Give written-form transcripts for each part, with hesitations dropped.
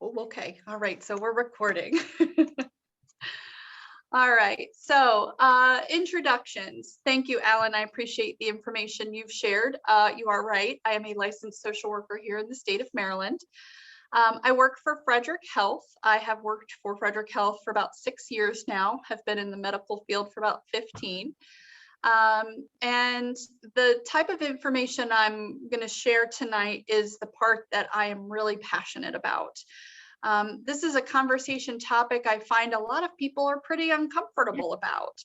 Oh, okay. All right. So we're recording. All right. So introductions. Thank you, Alan. I appreciate the information you've shared. You are right. I am a licensed social worker here in the state of Maryland. I work for Frederick Health. I have worked for Frederick Health for about 6 years now, have been in the medical field for about 15. And the type of information I'm going to share tonight is the part that I am really passionate about. This is a conversation topic I find a lot of people are pretty uncomfortable about.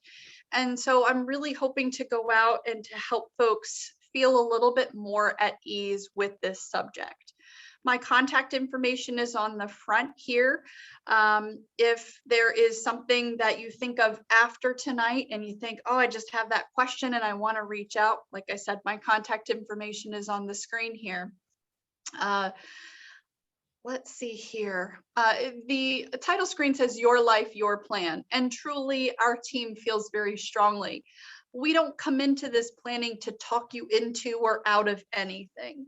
And so I'm really hoping to go out and to help folks feel a little bit more at ease with this subject. My contact information is on the front here. If there is something that you think of after tonight and you think, oh, I just have that question and I want to reach out, like I said, my contact information is on the screen here. Let's see here. The title screen says Your Life, Your Plan. And truly, our team feels very strongly. We don't come into this planning to talk you into or out of anything.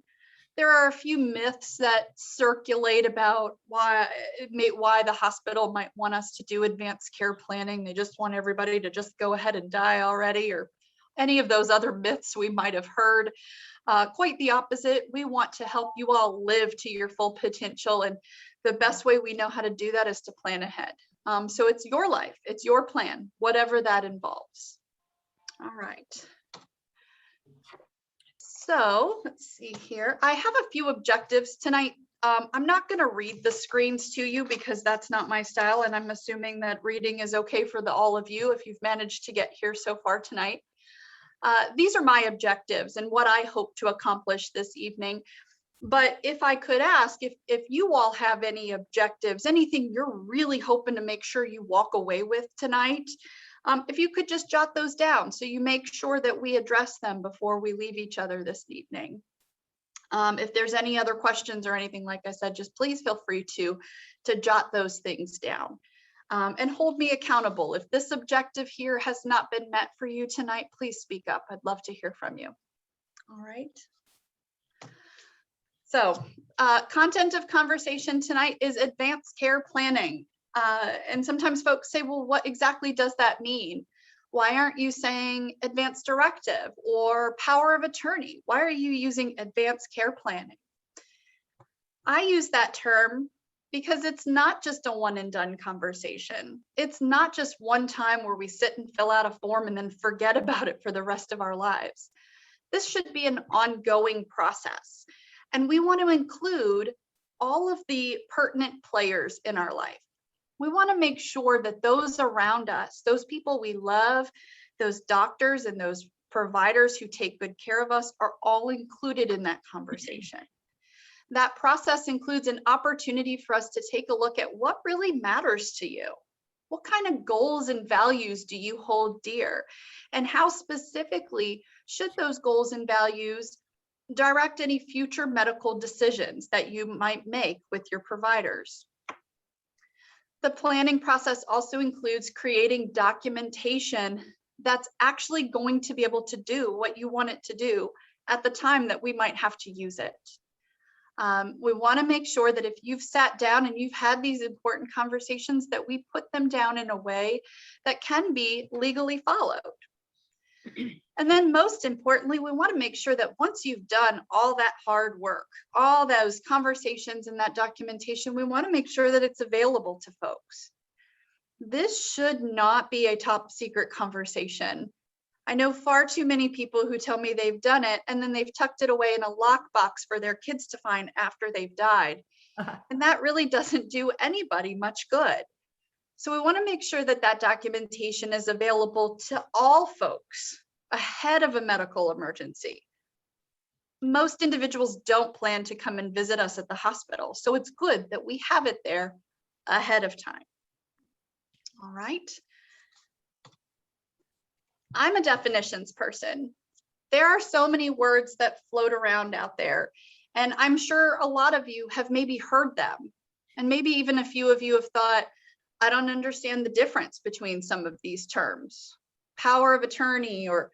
There are a few myths that circulate about why the hospital might want us to do advanced care planning. They just want everybody to just go ahead and die already, or any of those other myths we might have heard. Quite the opposite. We want to help you all live to your full potential. And the best way we know how to do that is to plan ahead. So it's your life, it's your plan, whatever that involves. All right. So let's see here. I have a few objectives tonight. I'm not going to read the screens to you because that's not my style. And I'm assuming that reading is okay for all of you if you've managed to get here so far tonight. These are my objectives and what I hope to accomplish this evening. But if I could ask, if you all have any objectives, anything you're really hoping to make sure you walk away with tonight, if you could just jot those down so you make sure that we address them before we leave each other this evening. If there's any other questions or anything, like I said, just please feel free to jot those things down. And hold me accountable. If this objective here has not been met for you tonight, please speak up. I'd love to hear from you. All right. So content of conversation tonight is advanced care planning. And sometimes folks say, well, what exactly does that mean? Why aren't you saying advanced directive or power of attorney? Why are you using advanced care planning? I use that term because it's not just a one and done conversation. It's not just one time where we sit and fill out a form and then forget about it for the rest of our lives. This should be an ongoing process. And we want to include all of the pertinent players in our life. We want to make sure that those around us, those people we love, those doctors and those providers who take good care of us are all included in that conversation. That process includes an opportunity for us to take a look at what really matters to you. What kind of goals and values do you hold dear? And how specifically should those goals and values direct any future medical decisions that you might make with your providers? The planning process also includes creating documentation that's actually going to be able to do what you want it to do at the time that we might have to use it. We want to make sure that if you've sat down and you've had these important conversations, that we put them down in a way that can be legally followed. And then most importantly, we want to make sure that once you've done all that hard work, all those conversations and that documentation, we want to make sure that it's available to folks. This should not be a top secret conversation. I know far too many people who tell me they've done it and then they've tucked it away in a lockbox for their kids to find after they've died. And that really doesn't do anybody much good. So we want to make sure that that documentation is available to all folks ahead of a medical emergency. Most individuals don't plan to come and visit us at the hospital, so it's good that we have it there ahead of time. All right. I'm a definitions person. There are so many words that float around out there, and I'm sure a lot of you have maybe heard them, and maybe even a few of you have thought, I don't understand the difference between some of these terms. Power of attorney or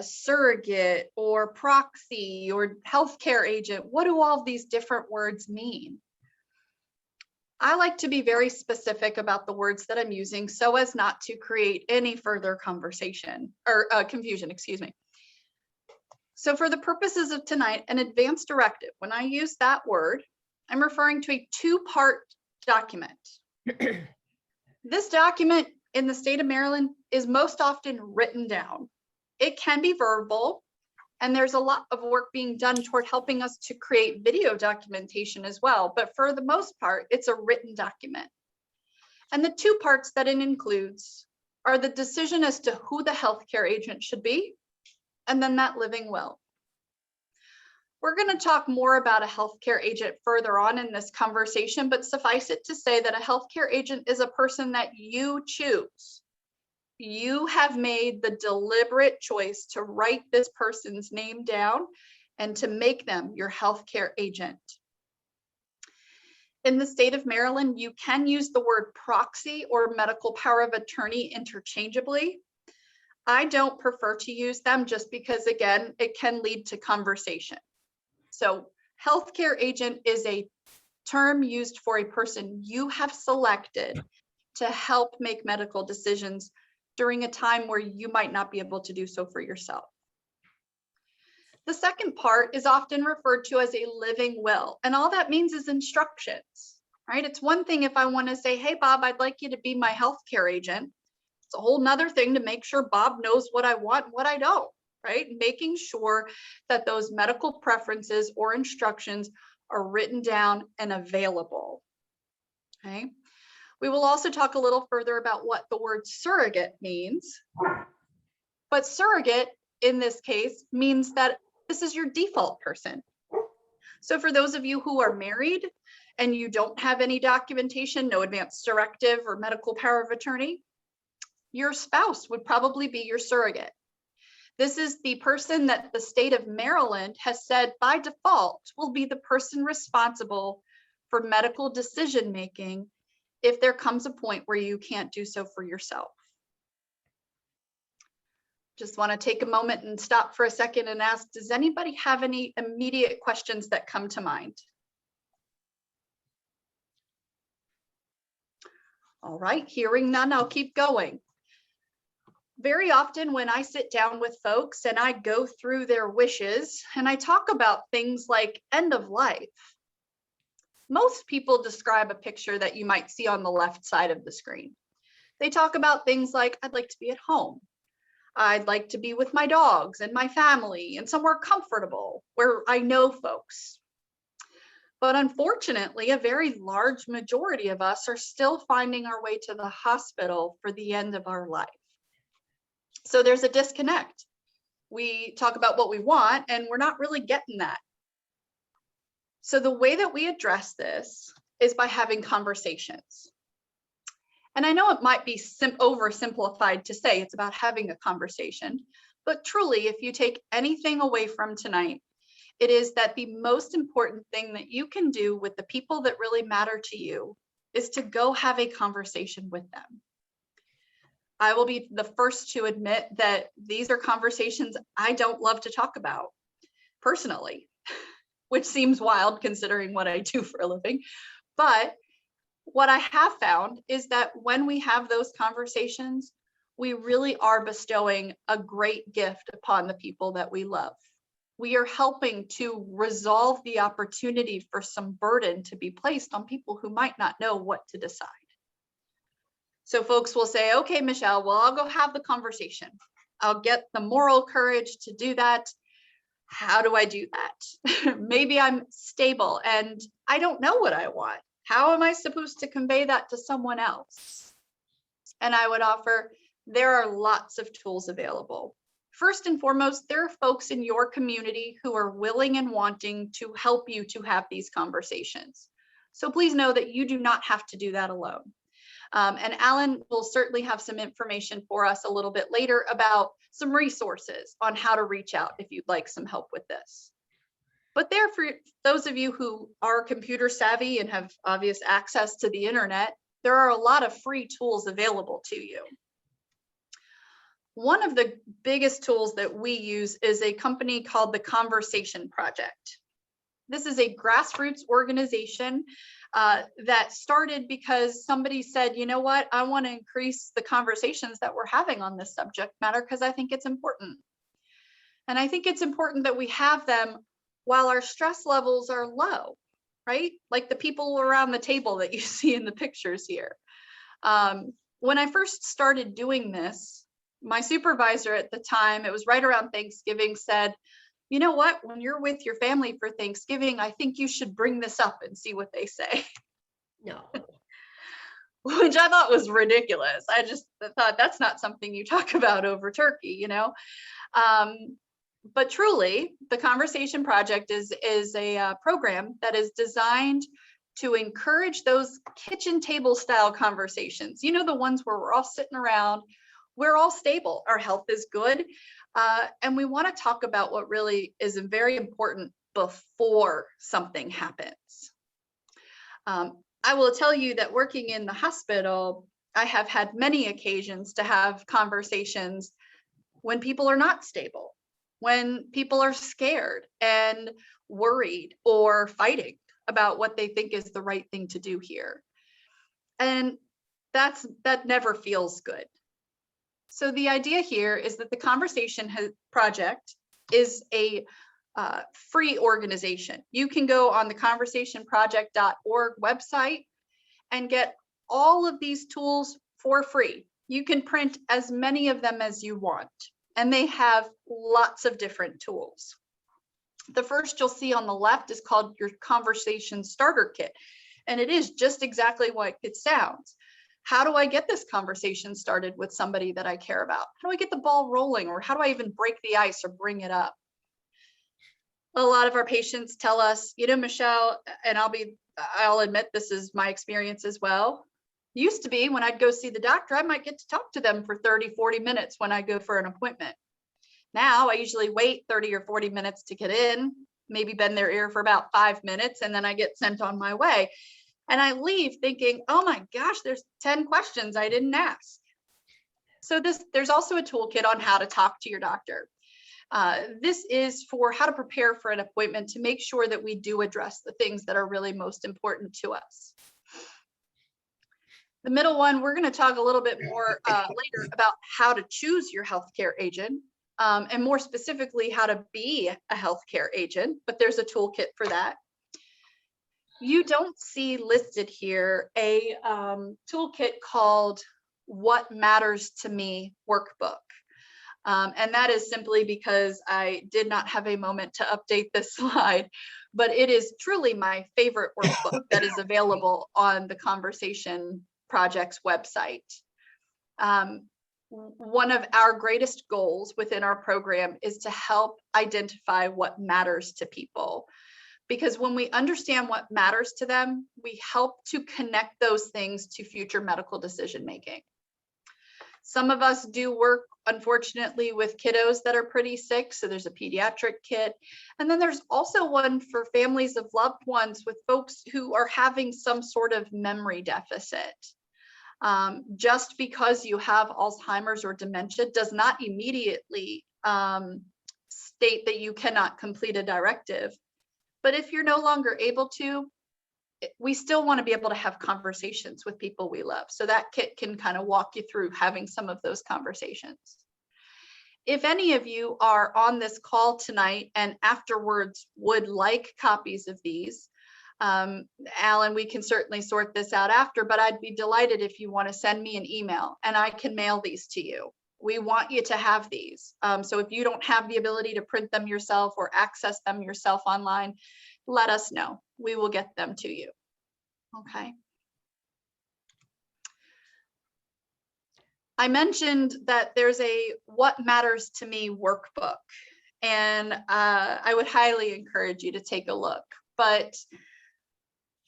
surrogate or proxy or healthcare agent. What do all of these different words mean? I like to be very specific about the words that I'm using so as not to create any further conversation or confusion, excuse me. So for the purposes of tonight, an advance directive, when I use that word, I'm referring to a two-part document. This document in the state of Maryland is most often written down. It can be verbal, and there's a lot of work being done toward helping us to create video documentation as well. But for the most part, it's a written document. And the two parts that it includes are the decision as to who the healthcare agent should be, and then that living will. We're going to talk more about a healthcare agent further on in this conversation, but suffice it to say that a healthcare agent is a person that you choose. You have made the deliberate choice to write this person's name down and to make them your healthcare agent. In the state of Maryland, you can use the word proxy or medical power of attorney interchangeably. I don't prefer to use them just because, again, it can lead to conversation. So healthcare agent is a term used for a person you have selected to help make medical decisions during a time where you might not be able to do so for yourself. The second part is often referred to as a living will, and all that means is instructions, right? It's one thing if I want to say, hey, Bob, I'd like you to be my healthcare agent. It's a whole nother thing to make sure Bob knows what I want and what I don't, right? Making sure that those medical preferences or instructions are written down and available, okay? We will also talk a little further about what the word surrogate means, but surrogate in this case means that this is your default person. So for those of you who are married and you don't have any documentation, no advance directive or medical power of attorney, your spouse would probably be your surrogate. This is the person that the state of Maryland has said by default will be the person responsible for medical decision-making if there comes a point where you can't do so for yourself. Just want to take a moment and stop for a second and ask, does anybody have any immediate questions that come to mind? All right, hearing none, I'll keep going. Very often when I sit down with folks and I go through their wishes and I talk about things like end of life, most people describe a picture that you might see on the left side of the screen. They talk about things like, I'd like to be at home. I'd like to be with my dogs and my family and somewhere comfortable where I know folks. But unfortunately, a very large majority of us are still finding our way to the hospital for the end of our life. So there's a disconnect. We talk about what we want and we're not really getting that. So the way that we address this is by having conversations. And I know it might be oversimplified to say it's about having a conversation, but truly, if you take anything away from tonight, it is that the most important thing that you can do with the people that really matter to you is to go have a conversation with them. I will be the first to admit that these are conversations I don't love to talk about personally, which seems wild considering what I do for a living. But what I have found is that when we have those conversations, we really are bestowing a great gift upon the people that we love. We are helping to resolve the opportunity for some burden to be placed on people who might not know what to decide. So folks will say, okay, Michelle, well, I'll go have the conversation. I'll get the moral courage to do that. How do I do that? Maybe I'm stable and I don't know what I want. How am I supposed to convey that to someone else? And I would offer, there are lots of tools available. First and foremost, there are folks in your community who are willing and wanting to help you to have these conversations. So please know that you do not have to do that alone. And Alan will certainly have some information for us a little bit later about some resources on how to reach out if you'd like some help with this. But there, for those of you who are computer savvy and have obvious access to the internet, there are a lot of free tools available to you. One of the biggest tools that we use is a company called the Conversation Project. This is a grassroots organization that started because somebody said, you know what, I want to increase the conversations that we're having on this subject matter because I think it's important. And I think it's important that we have them while our stress levels are low, right? Like the people around the table that you see in the pictures here. When I first started doing this, my supervisor at the time, it was right around Thanksgiving, said, you know what, when you're with your family for Thanksgiving, I think you should bring this up and see what they say. No. Which I thought was ridiculous. I just thought that's not something you talk about over turkey, you know? But truly, the Conversation Project is a program that is designed to encourage those kitchen table style conversations. You know, the ones where we're all sitting around, we're all stable, our health is good. And we want to talk about what really is very important before something happens. I will tell you that working in the hospital, I have had many occasions to have conversations when people are not stable, when people are scared and worried or fighting about what they think is the right thing to do here. And that never feels good. So the idea here is that the Conversation Project is a free organization. You can go on the conversationproject.org website and get all of these tools for free. You can print as many of them as you want, and they have lots of different tools. The first you'll see on the left is called your Conversation Starter Kit, and it is just exactly what it sounds. How do I get this conversation started with somebody that I care about? How do I get the ball rolling, or how do I even break the ice or bring it up? A lot of our patients tell us, you know, Michelle, and I'll admit this is my experience as well. Used to be when I'd go see the doctor, I might get to talk to them for 30, 40 minutes when I go for an appointment. Now I usually wait 30 or 40 minutes to get in, maybe bend their ear for about 5 minutes, and then I get sent on my way. And I leave thinking, oh my gosh, there's 10 questions I didn't ask. So there's also a toolkit on how to talk to your doctor. This is for how to prepare for an appointment to make sure that we do address the things that are really most important to us. The middle one, we're going to talk a little bit more later about how to choose your healthcare agent, and more specifically, how to be a healthcare agent, but there's a toolkit for that. You don't see listed here a toolkit called What Matters to Me workbook. And that is simply because I did not have a moment to update this slide, but it is truly my favorite workbook that is available on the Conversation Project's website. One of our greatest goals within our program is to help identify what matters to people. Because when we understand what matters to them, we help to connect those things to future medical decision making. Some of us do work, unfortunately, with kiddos that are pretty sick. So there's a pediatric kit. And then there's also one for families of loved ones with folks who are having some sort of memory deficit. Just because you have Alzheimer's or dementia does not immediately state that you cannot complete a directive. But if you're no longer able to, we still want to be able to have conversations with people we love. So that kit can kind of walk you through having some of those conversations. If any of you are on this call tonight and afterwards would like copies of these, Alan, we can certainly sort this out after, but I'd be delighted if you want to send me an email and I can mail these to you. We want you to have these. So if you don't have the ability to print them yourself or access them yourself online, let us know. We will get them to you. Okay. I mentioned that there's a What Matters to Me workbook, and I would highly encourage you to take a look. But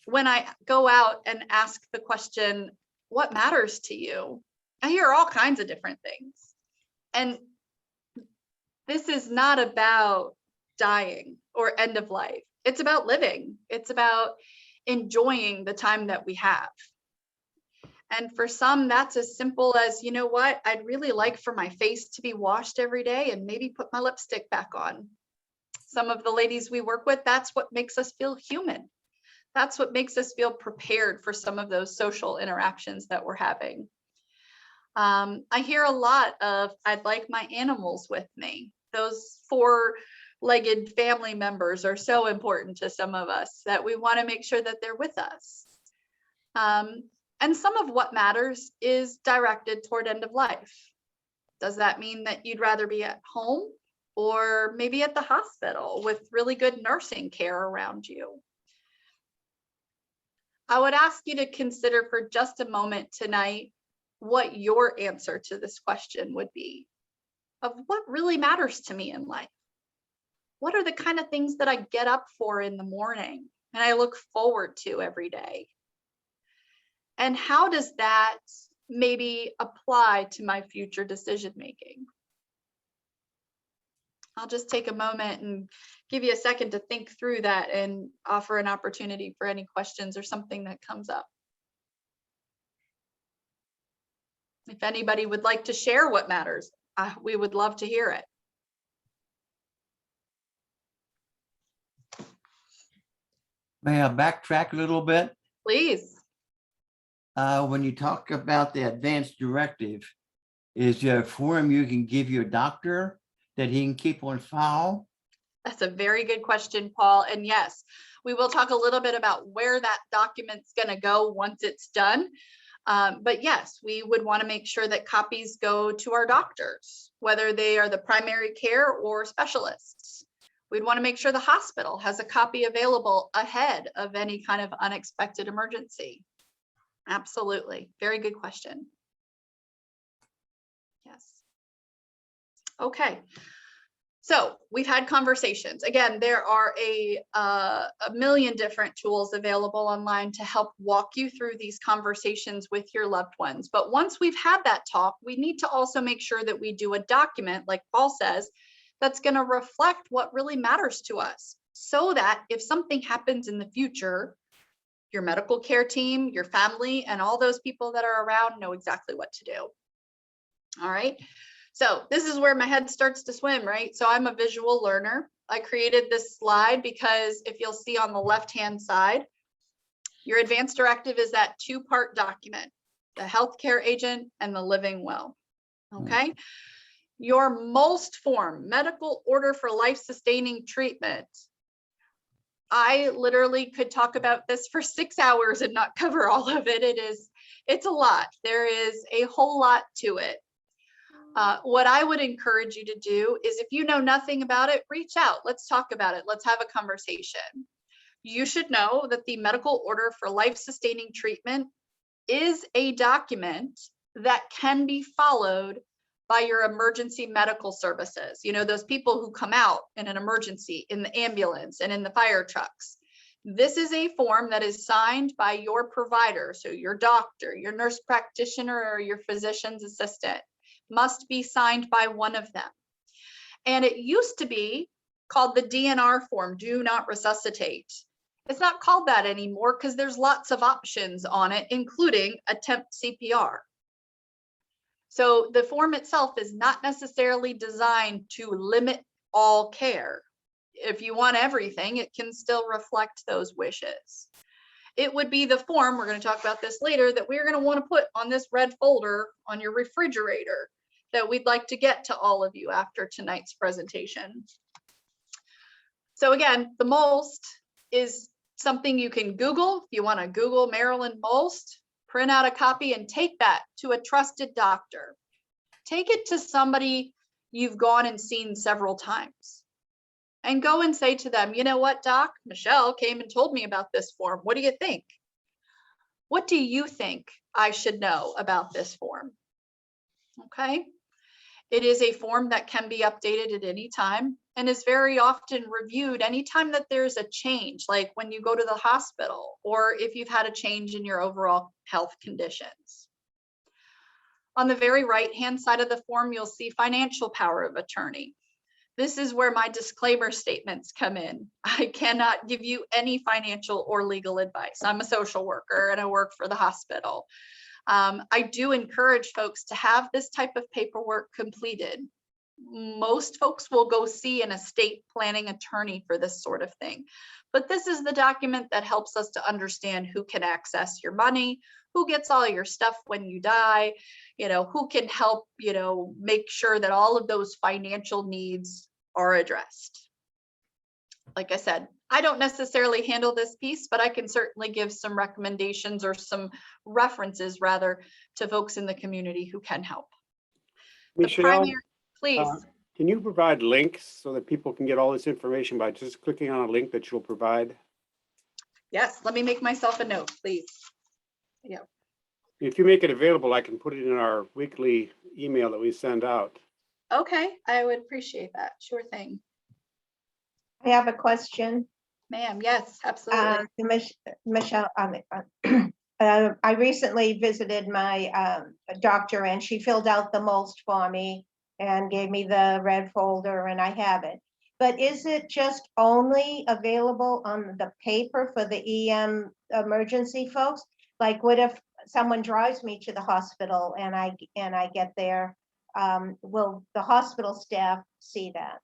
when I go out and ask the question, what matters to you? I hear all kinds of different things. And this is not about dying or end of life. It's about living. It's about enjoying the time that we have. And for some, that's as simple as, you know what, I'd really like for my face to be washed every day and maybe put my lipstick back on. some of the ladies we work with, that's what makes us feel human. That's what makes us feel prepared for some of those social interactions that we're having. I hear a lot of, I'd like my animals with me. Those four-legged family members are so important to some of us that we want to make sure that they're with us. And some of what matters is directed toward end of life. Does that mean that you'd rather be at home or maybe at the hospital with really good nursing care around you? I would ask you to consider for just a moment tonight what your answer to this question would be of what really matters to me in life. What are the kind of things that I get up for in the morning and I look forward to every day? And how does that maybe apply to my future decision making? I'll just take a moment and give you a second to think through that and offer an opportunity for any questions or something that comes up. If anybody would like to share what matters, we would love to hear it. May I backtrack a little bit? Please. When you talk about the advanced directive, is there a form you can give your doctor that he can keep on file? That's a very good question, Paul. And yes, we will talk a little bit about where that document's going to go once it's done. But yes, we would want to make sure that copies go to our doctors, whether they are the primary care or specialists. We'd want to make sure the hospital has a copy available ahead of any kind of unexpected emergency. Absolutely. Very good question. Yes. Okay. So we've had conversations. Again, there are a million different tools available online to help walk you through these conversations with your loved ones. But once we've had that talk, we need to also make sure that we do a document, like Paul says, that's going to reflect what really matters to us, so that if something happens in the future, your medical care team, your family, and all those people that are around know exactly what to do. All right. So this is where my head starts to swim, right? So I'm a visual learner. I created this slide because if you'll see on the left-hand side, your advanced directive is that two-part document, the healthcare agent and the living will. Okay. Your MOLST form, medical order for life-sustaining treatment. I literally could talk about this for 6 hours and not cover all of it. It's a lot. There is a whole lot to it. What I would encourage you to do is, if you know nothing about it, reach out. Let's talk about it. Let's have a conversation. You should know that the medical order for life-sustaining treatment is a document that can be followed by your emergency medical services. You know, those people who come out in an emergency in the ambulance and in the fire trucks. This is a form that is signed by your provider. So your doctor, your nurse practitioner, or your physician's assistant must be signed by one of them. And it used to be called the DNR form, do not resuscitate. It's not called that anymore because there's lots of options on it, including attempt CPR. So the form itself is not necessarily designed to limit all care. If you want everything, it can still reflect those wishes. It would be the form, we're going to talk about this later, that we're going to want to put on this red folder on your refrigerator that we'd like to get to all of you after tonight's presentation. So again, the MOLST is something you can Google. If you want to Google Maryland MOLST, print out a copy and take that to a trusted doctor. Take it to somebody you've gone and seen several times. And go and say to them, you know what, doc, Michelle came and told me about this form. What do you think? What do you think I should know about this form? Okay. It is a form that can be updated at any time and is very often reviewed anytime that there's a change, like when you go to the hospital or if you've had a change in your overall health conditions. On the very right-hand side of the form, you'll see financial power of attorney. This is where my disclaimer statements come in. I cannot give you any financial or legal advice. I'm a social worker and I work for the hospital. I do encourage folks to have this type of paperwork completed. most folks will go see an estate planning attorney for this sort of thing. But this is the document that helps us to understand who can access your money, who gets all your stuff when you die, who can help, make sure that all of those financial needs are addressed. Like I said, I don't necessarily handle this piece, but I can certainly give some recommendations or some references rather to folks in the community who can help. Michelle, Please. can you provide links so that people can get all this information by just clicking on a link that you'll provide? Yes, let me make myself a note, please. Yeah. If you make it available, I can put it in our weekly email that we send out. Okay, I would appreciate that. Sure thing. I have a question. Ma'am, yes, absolutely. Michelle, I recently visited my doctor and she filled out the most for me and gave me the red folder and I have it. But is it just only available on the paper for the EM emergency folks? Like what if someone drives me to the hospital and I get there? Will the hospital staff see that?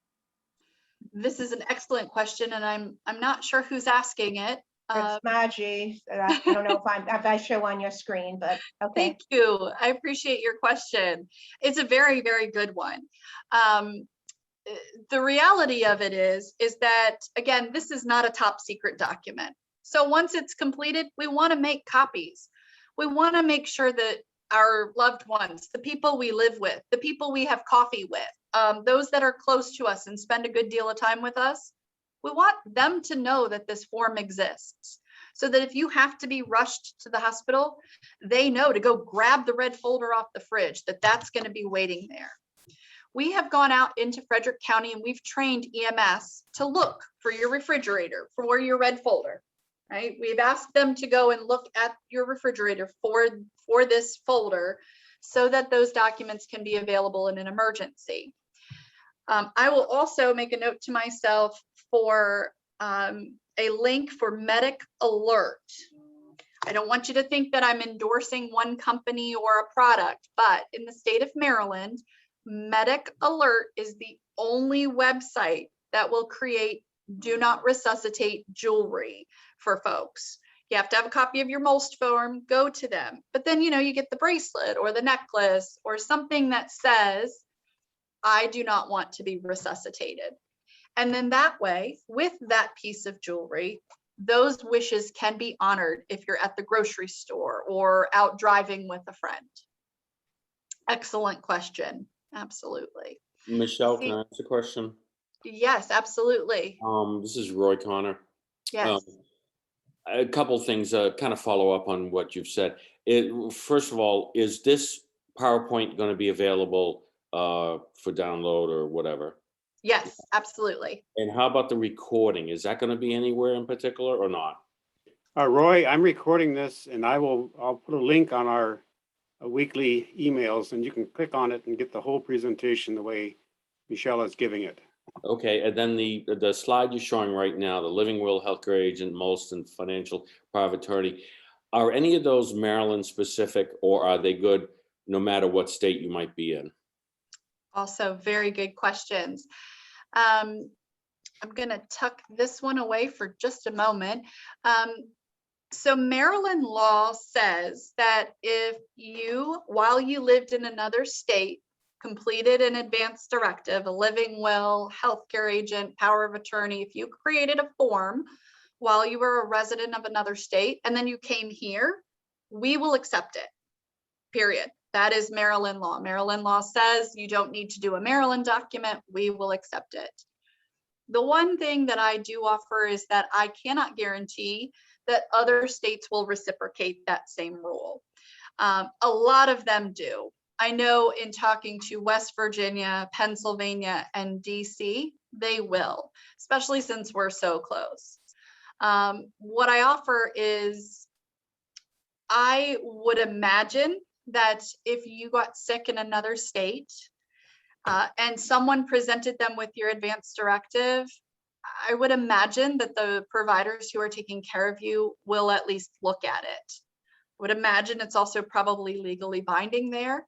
This is an excellent question, and I'm not sure who's asking it. It's Margie. I don't know if I show on your screen, but okay. Thank you. I appreciate your question. It's a very, very good one. The reality of it is that, again, this is not a top secret document. So once it's completed, we want to make copies. We want to make sure that our loved ones, the people we live with, the people we have coffee with, those that are close to us and spend a good deal of time with us, we want them to know that this form exists, so that if you have to be rushed to the hospital, they know to go grab the red folder off the fridge, that's going to be waiting there. We have gone out into Frederick County and we've trained EMS to look for your refrigerator, for your red folder, right? We've asked them to go and look at your refrigerator for this folder so that those documents can be available in an emergency. I will also make a note to myself for a link for Medic Alert. I don't want you to think that I'm endorsing one company or a product, but in the state of Maryland, Medic Alert is the only website that will create do not resuscitate jewelry for folks. You have to have a copy of your MOLST form, go to them. But then, you get the bracelet or the necklace or something that says, I do not want to be resuscitated. And then that way, with that piece of jewelry, those wishes can be honored if you're at the grocery store or out driving with a friend. Excellent question. Absolutely. Michelle, can I ask a question? Yes, absolutely. This is Roy Connor. Yes. A couple things kind of follow up on what you've said. First of all, is this PowerPoint going to be available for download or whatever? Yes, absolutely. And how about the recording? Is that going to be anywhere in particular or not? Roy, I'm recording this and I'll put a link on our weekly emails and you can click on it and get the whole presentation the way Michelle is giving it. Okay, and then the slide you're showing right now, the living will, healthcare agent, MOLST, and financial power of attorney, are any of those Maryland specific or are they good no matter what state you might be in? Also, very good questions. I'm going to tuck this one away for just a moment. So Maryland law says that if you, while you lived in another state, completed an advance directive, a living will, healthcare agent, power of attorney, if you created a form while you were a resident of another state and then you came here, we will accept it, period. That is Maryland law. Maryland law says you don't need to do a Maryland document, we will accept it. The one thing that I do offer is that I cannot guarantee that other states will reciprocate that same rule. A lot of them do. I know in talking to West Virginia, Pennsylvania, and DC, they will, especially since we're so close. What I offer is, I would imagine that if you got sick in another state and someone presented them with your advance directive, I would imagine that the providers who are taking care of you will at least look at it. I would imagine it's also probably legally binding there.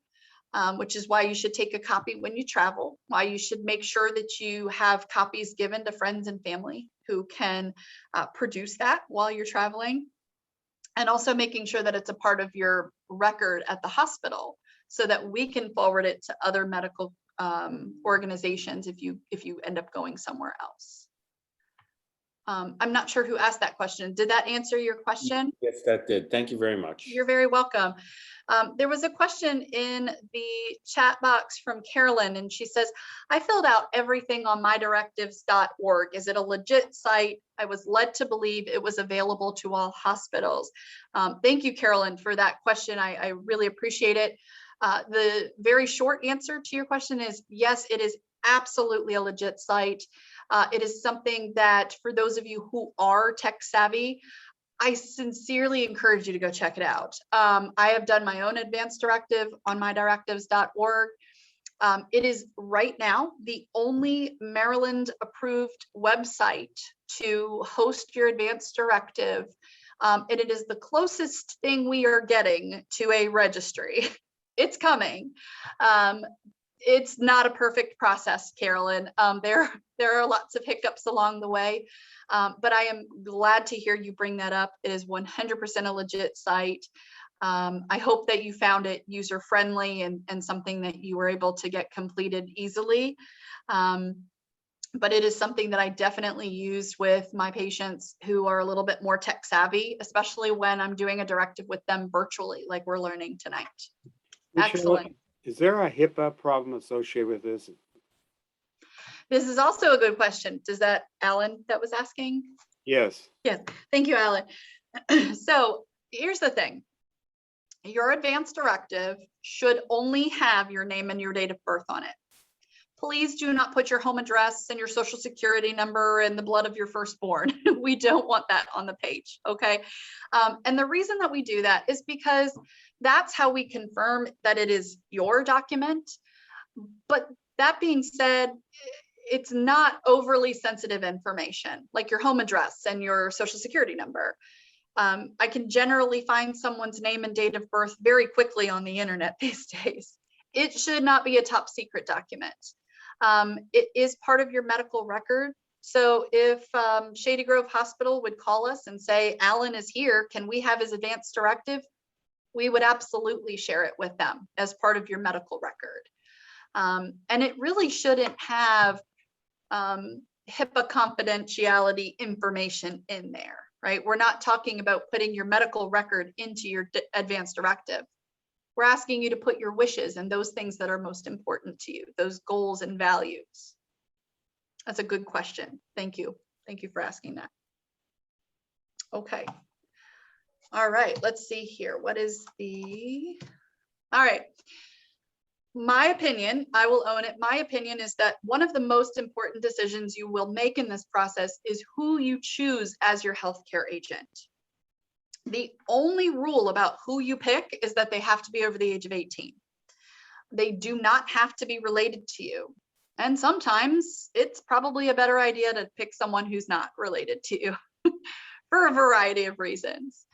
which is why you should take a copy when you travel, why you should make sure that you have copies given to friends and family who can produce that while you're traveling, and also making sure that it's a part of your record at the hospital so that we can forward it to other medical organizations if you end up going somewhere else. I'm not sure who asked that question. Did that answer your question? Yes, that did. Thank you very much. You're very welcome. There was a question in the chat box from Carolyn, and she says, I filled out everything on mydirectives.org. Is it a legit site? I was led to believe it was available to all hospitals. Thank you, Carolyn, for that question. I really appreciate it. The very short answer to your question is yes, it is absolutely a legit site. It is something that for those of you who are tech savvy, I sincerely encourage you to go check it out. I have done my own advanced directive on mydirectives.org. It is right now the only Maryland approved website to host your advanced directive. And it is the closest thing we are getting to a registry. It's coming. It's not a perfect process, Carolyn. There are lots of hiccups along the way, but I am glad to hear you bring that up. It is 100% a legit site. I hope that you found it user-friendly and something that you were able to get completed easily. But it is something that I definitely use with my patients who are a little bit more tech savvy, especially when I'm doing a directive with them virtually, like we're learning tonight. Michelle, Excellent. is there a HIPAA problem associated with this? This is also a good question. Does that Alan that was asking? Yes. Yes, thank you, Alan. So here's the thing. Your advanced directive should only have your name and your date of birth on it. Please do not put your home address and your social security number and the blood of your firstborn. We don't want that on the page, okay? And the reason that we do that is because that's how we confirm that it is your document. But that being said, it's not overly sensitive information, like your home address and your social security number. I can generally find someone's name and date of birth very quickly on the internet these days. It should not be a top secret document. It is part of your medical record. So if Shady Grove Hospital would call us and say, Alan is here, can we have his advanced directive? We would absolutely share it with them as part of your medical record. And it really shouldn't have HIPAA confidentiality information in there, right? We're not talking about putting your medical record into your advanced directive. We're asking you to put your wishes and those things that are most important to you, those goals and values. That's a good question. Thank you. Thank you for asking that. Okay. All right, let's see here. What is the, all right. My opinion, I will own it. My opinion is that one of the most important decisions you will make in this process is who you choose as your healthcare agent. The only rule about who you pick is that they have to be over the age of 18. They do not have to be related to you. And sometimes it's probably a better idea to pick someone who's not related to you for a variety of reasons.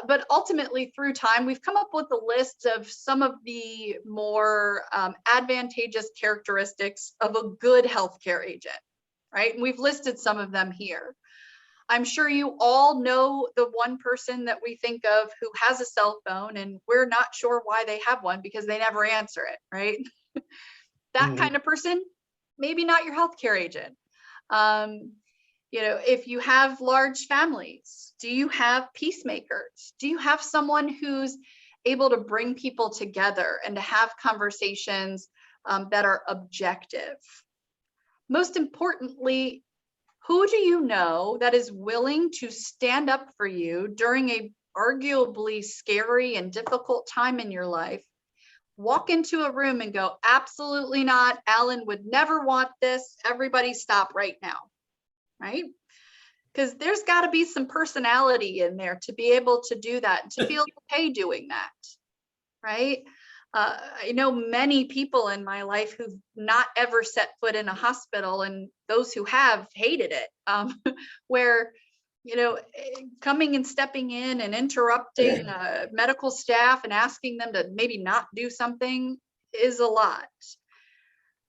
But ultimately, through time, we've come up with a list of some of the more advantageous characteristics of a good healthcare agent, right? And we've listed some of them here. I'm sure you all know the one person that we think of who has a cell phone and we're not sure why they have one because they never answer it, right? That kind of person, maybe not your healthcare agent. You know, if you have large families, do you have peacemakers? Do you have someone who's able to bring people together and to have conversations that are objective? Most importantly, who do you know that is willing to stand up for you during a arguably scary and difficult time in your life? Walk into a room and go, absolutely not. Alan would never want this. Everybody stop right now. Right? Because there's got to be some personality in there to be able to do that, to feel okay doing that, right? I know many people in my life who've not ever set foot in a hospital, and those who have hated it, where, you know, coming and stepping in and interrupting medical staff and asking them to maybe not do something is a lot.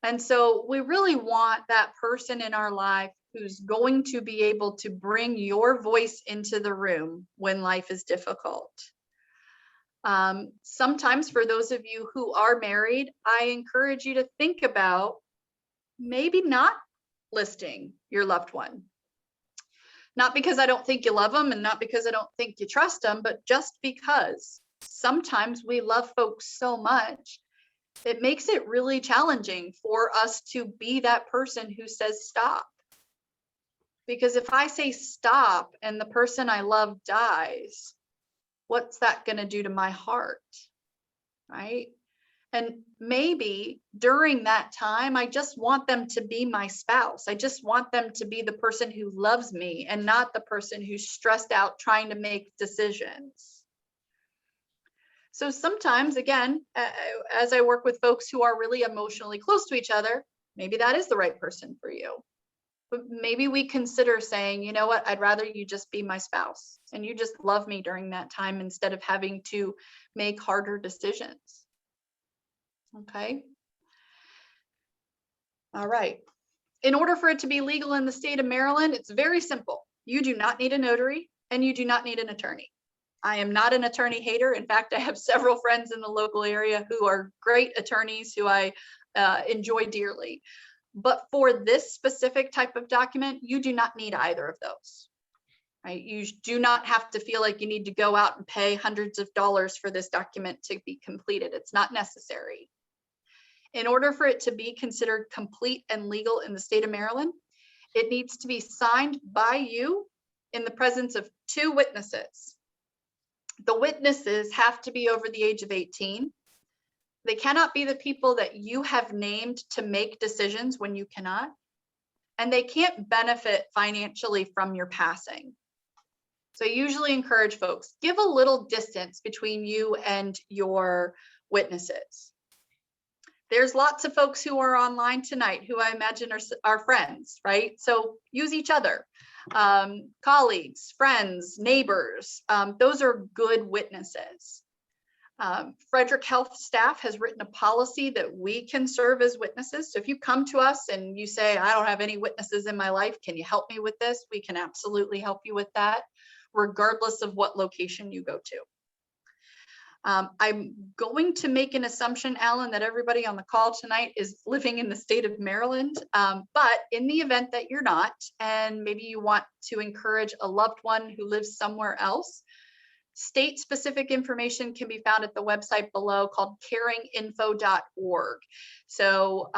And so we really want that person in our life who's going to be able to bring your voice into the room when life is difficult. Sometimes for those of you who are married, I encourage you to think about maybe not listing your loved one. Not because I don't think you love them and not because I don't think you trust them, but just because sometimes we love folks so much, it makes it really challenging for us to be that person who says stop. Because if I say stop and the person I love dies, what's that going to do to my heart? Right? And maybe during that time, I just want them to be my spouse. I just want them to be the person who loves me and not the person who's stressed out trying to make decisions. So sometimes, again, as I work with folks who are really emotionally close to each other, maybe that is the right person for you. But maybe we consider saying, you know what, I'd rather you just be my spouse and you just love me during that time instead of having to make harder decisions. Okay. All right. In order for it to be legal in the state of Maryland, it's very simple. You do not need a notary and you do not need an attorney. I am not an attorney hater. In fact, I have several friends in the local area who are great attorneys who I enjoy dearly. But for this specific type of document, you do not need either of those. Right? You do not have to feel like you need to go out and pay hundreds of dollars for this document to be completed. It's not necessary. In order for it to be considered complete and legal in the state of Maryland, it needs to be signed by you in the presence of 2 witnesses. The witnesses have to be over the age of 18. They cannot be the people that you have named to make decisions when you cannot. And they can't benefit financially from your passing. So I usually encourage folks, give a little distance between you and your witnesses. There's lots of folks who are online tonight who I imagine are friends, right? So use each other, colleagues, friends, neighbors. Those are good witnesses. Frederick Health staff has written a policy that we can serve as witnesses. So if you come to us and you say, I don't have any witnesses in my life, can you help me with this? We can absolutely help you with that, regardless of what location you go to. I'm going to make an assumption, Alan, that everybody on the call tonight is living in the state of Maryland. But in the event that you're not, and maybe you want to encourage a loved one who lives somewhere else, state-specific information can be found at the website below called caringinfo.org. So,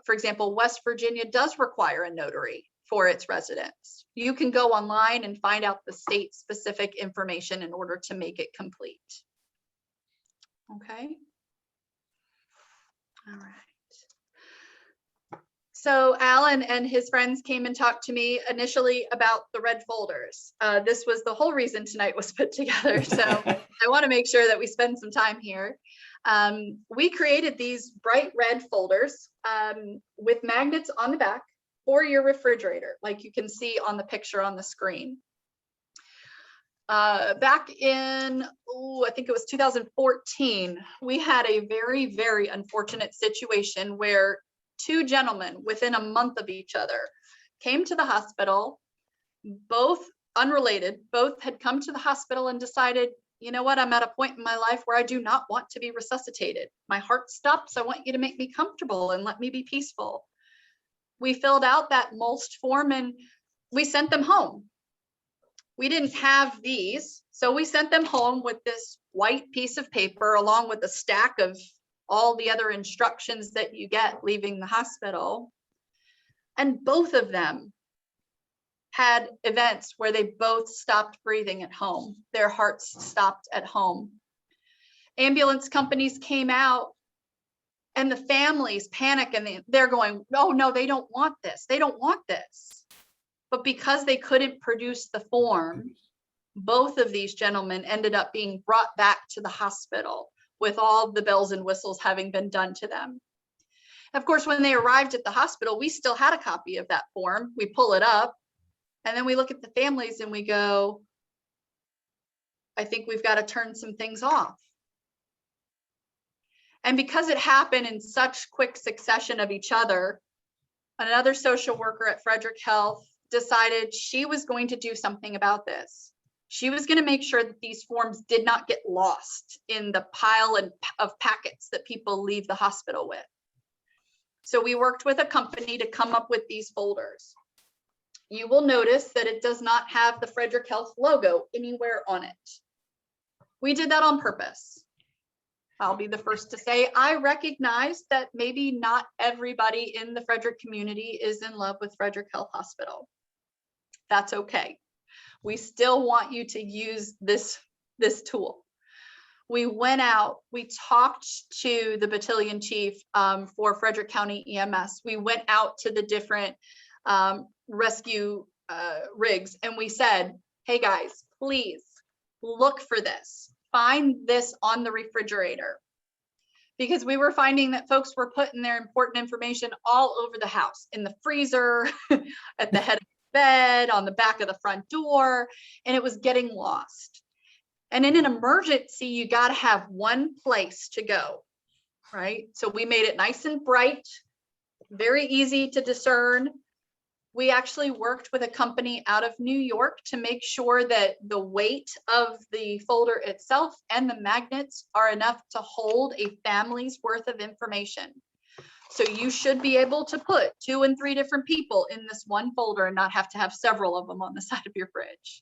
for example, West Virginia does require a notary for its residents. You can go online and find out the state-specific information in order to make it complete. Okay. All right. So Alan and his friends came and talked to me initially about the red folders. This was the whole reason tonight was put together. So I want to make sure that we spend some time here. We created these bright red folders with magnets on the back for your refrigerator, like you can see on the picture on the screen. Back in, I think it was 2014, we had a very, very unfortunate situation where 2 gentlemen within a month of each other came to the hospital, both unrelated, both had come to the hospital and decided, you know what, I'm at a point in my life where I do not want to be resuscitated. My heart stops. I want you to make me comfortable and let me be peaceful. We filled out that MOLST form and we sent them home. We didn't have these, so we sent them home with this white piece of paper along with a stack of all the other instructions that you get leaving the hospital. And both of them had events where they both stopped breathing at home. Their hearts stopped at home. Ambulance companies came out and the families panic and they're going, oh no, they don't want this. They don't want this. But because they couldn't produce the form, both of these gentlemen ended up being brought back to the hospital with all the bells and whistles having been done to them. Of course, when they arrived at the hospital, we still had a copy of that form. We pull it up and then we look at the families and we go, I think we've got to turn some things off. And because it happened in such quick succession of each other, another social worker at Frederick Health decided she was going to do something about this. She was going to make sure that these forms did not get lost in the pile of packets that people leave the hospital with. So we worked with a company to come up with these folders. You will notice that it does not have the Frederick Health logo anywhere on it. We did that on purpose. I'll be the first to say, I recognize that maybe not everybody in the Frederick community is in love with Frederick Health Hospital. That's okay. We still want you to use this tool. We went out, we talked to the battalion chief for Frederick County EMS. We went out to the different rescue rigs and we said, hey guys, please look for this. Find this on the refrigerator, because we were finding that folks were putting their important information all over the house, in the freezer, at the head of the bed, on the back of the front door, and it was getting lost. And in an emergency, you got to have one place to go, right? So we made it nice and bright, very easy to discern. We actually worked with a company out of New York to make sure that the weight of the folder itself and the magnets are enough to hold a family's worth of information. So you should be able to put 2 and 3 different people in this one folder and not have to have several of them on the side of your fridge.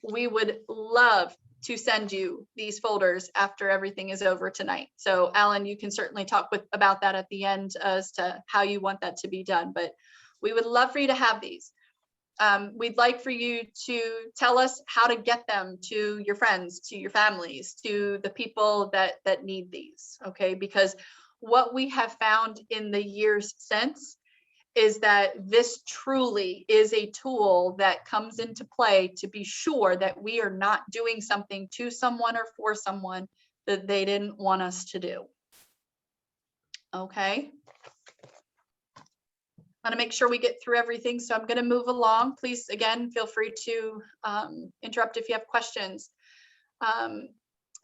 We would love to send you these folders after everything is over tonight. So Alan, you can certainly talk about that at the end as to how you want that to be done, but we would love for you to have these. We'd like for you to tell us how to get them to your friends, to your families, to the people that need these, okay? Because what we have found in the years since is that this truly is a tool that comes into play to be sure that we are not doing something to someone or for someone that they didn't want us to do. Okay. I want to make sure we get through everything, so I'm going to move along. Please, again, feel free to interrupt if you have questions.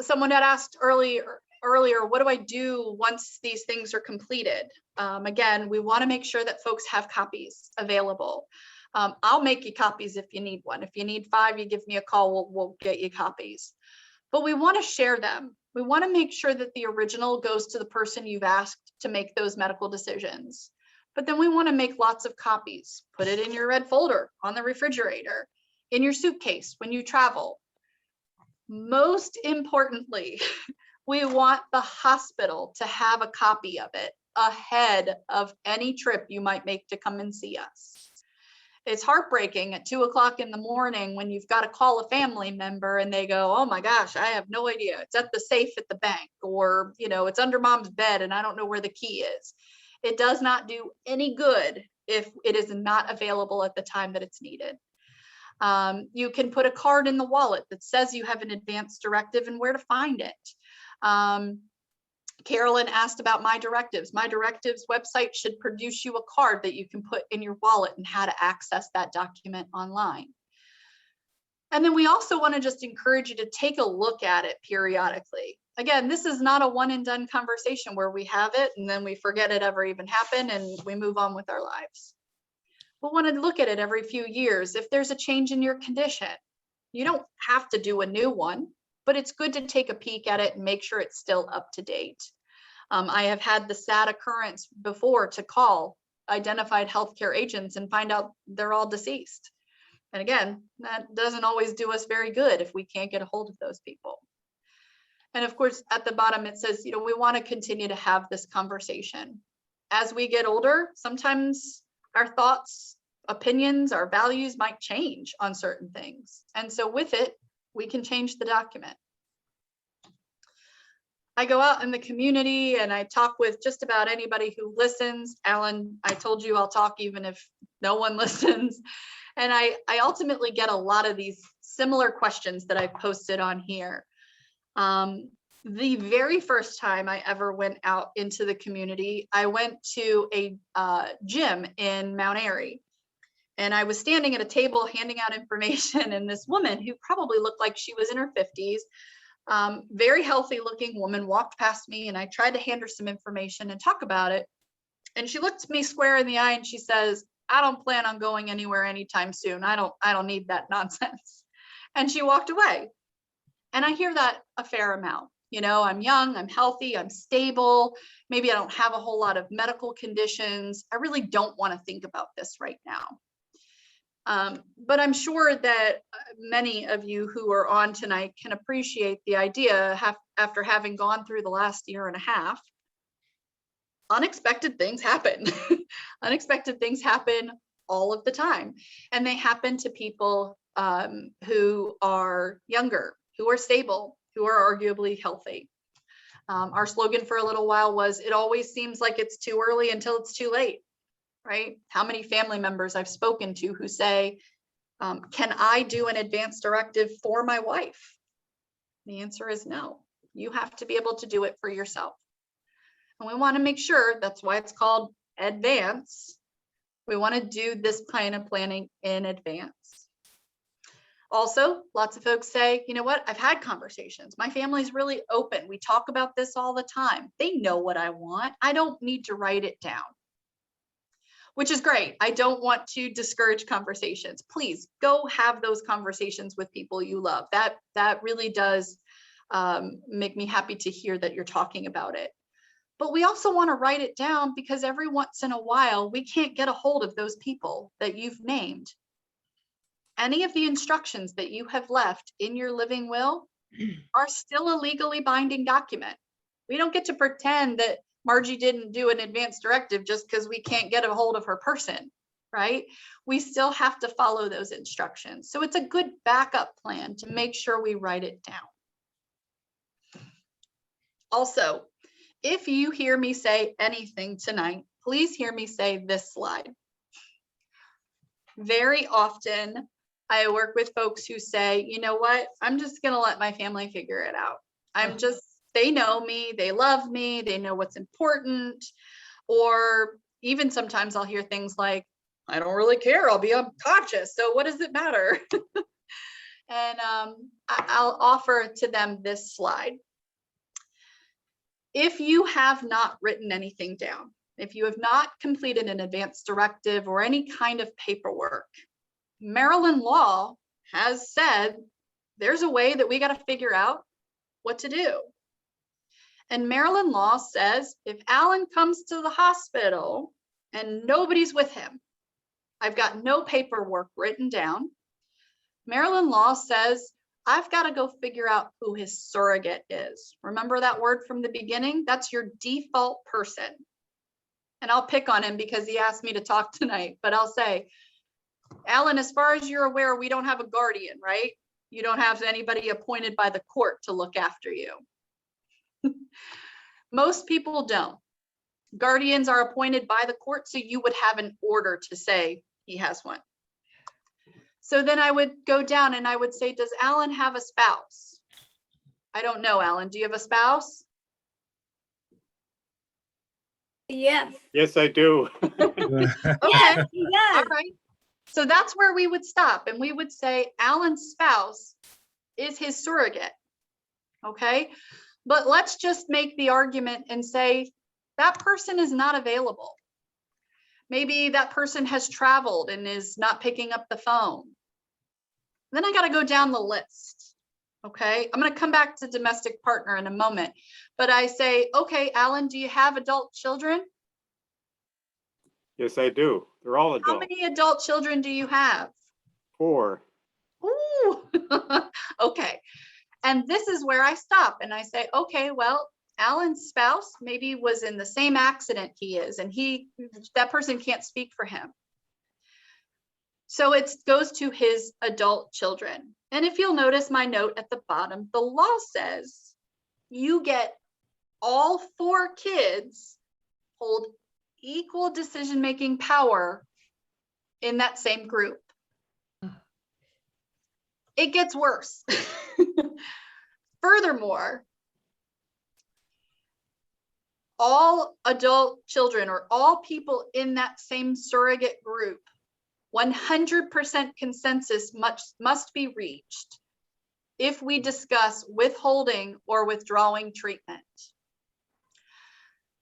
Someone had asked earlier, what do I do once these things are completed? Again, we want to make sure that folks have copies available. I'll make you copies if you need one. If you need 5, you give me a call, we'll get you copies. But we want to share them. We want to make sure that the original goes to the person you've asked to make those medical decisions. But then we want to make lots of copies. Put it in your red folder, on the refrigerator, in your suitcase when you travel. Most importantly, we want the hospital to have a copy of it ahead of any trip you might make to come and see us. It's heartbreaking at 2 o'clock in the morning when you've got to call a family member and they go, oh my gosh, I have no idea. It's at the safe at the bank, or, you know, it's under mom's bed and I don't know where the key is. It does not do any good if it is not available at the time that it's needed. You can put a card in the wallet that says you have an advance directive and where to find it. Carolyn asked about My Directives. My Directives website should produce you a card that you can put in your wallet and how to access that document online. And then we also want to just encourage you to take a look at it periodically. Again, this is not a one and done conversation where we have it and then we forget it ever even happened and we move on with our lives. We'll want to look at it every few years. If there's a change in your condition, you don't have to do a new one, but it's good to take a peek at it and make sure it's still up to date. I have had the sad occurrence before to call identified healthcare agents and find out they're all deceased. And again, that doesn't always do us very good if we can't get a hold of those people. And of course, at the bottom, it says, you know, we want to continue to have this conversation. As we get older, sometimes our thoughts, opinions, our values might change on certain things. And so with it, we can change the document. I go out in the community and I talk with just about anybody who listens. Alan, I told you I'll talk even if no one listens. And I ultimately get a lot of these similar questions that I posted on here. The very first time I ever went out into the community, I went to a gym in Mount Airy. And I was standing at a table handing out information, and this woman who probably looked like she was in her 50s Very healthy looking woman walked past me, and I tried to hand her some information and talk about it. And she looked me square in the eye and she says, "I don't plan on going anywhere anytime soon. I don't need that nonsense." And she walked away. And I hear that a fair amount. You know, I'm young, I'm healthy, I'm stable. Maybe I don't have a whole lot of medical conditions. I really don't want to think about this right now. But I'm sure that many of you who are on tonight can appreciate the idea after having gone through the last year and a half. Unexpected things happen. Unexpected things happen all of the time. And they happen to people who are younger, who are stable, who are arguably healthy. Our slogan for a little while was, "It always seems like it's too early until it's too late," right? How many family members I've spoken to who say, "Can I do an advance directive for my wife?" The answer is no. You have to be able to do it for yourself. And we want to make sure, that's why it's called advance. We want to do this kind of planning in advance. Also, lots of folks say, "You know what? I've had conversations. My family's really open. We talk about this all the time. They know what I want. I don't need to write it down." Which is great. I don't want to discourage conversations. Please go have those conversations with people you love. That really does make me happy to hear that you're talking about it. But we also want to write it down, because every once in a while, we can't get a hold of those people that you've named. Any of the instructions that you have left in your living will are still a legally binding document. We don't get to pretend that Margie didn't do an advance directive just because we can't get a hold of her person, right? We still have to follow those instructions. So it's a good backup plan to make sure we write it down. Also, if you hear me say anything tonight, please hear me say this slide. Very often, I work with folks who say, "You know what? I'm just going to let my family figure it out. They know me, they love me, they know what's important." Or even sometimes I'll hear things like, "I don't really care, I'll be unconscious, so what does it matter?" And I'll offer to them this slide. If you have not written anything down, if you have not completed an advance directive or any kind of paperwork, Maryland law has said there's a way that we got to figure out what to do. And Maryland law says if Alan comes to the hospital and nobody's with him, I've got no paperwork written down, Maryland law says I've got to go figure out who his surrogate is. Remember that word from the beginning? That's your default person. And I'll pick on him because he asked me to talk tonight, but I'll say, "Alan, as far as you're aware, we don't have a guardian, right? You don't have anybody appointed by the court to look after you." Most people don't. Guardians are appointed by the court, so you would have an order to say he has one. So then I would go down and I would say, "Does Alan have a spouse?" I don't know, Alan. Do you have a spouse? Yes. Yes, I do. Okay. Yes, he All does. right. So that's where we would stop, and we would say Alan's spouse is his surrogate. Okay. But let's just make the argument and say that person is not available. Maybe that person has traveled and is not picking up the phone. Then I got to go down the list. Okay. I'm going to come back to domestic partner in a moment, but I say, "Okay, Alan, do you have adult children?" Yes, I do. They're all How adult. many adult children do you have? 4. Ooh. Okay. And this is where I stop and I say, "Okay, well, Alan's spouse maybe was in the same accident he is, and that person can't speak for him. So it goes to his adult children." And if you'll notice my note at the bottom, the law says you get all 4 kids hold equal decision-making power in that same group. It gets worse. Furthermore, all adult children or all people in that same surrogate group, 100% consensus must be reached if we discuss withholding or withdrawing treatment.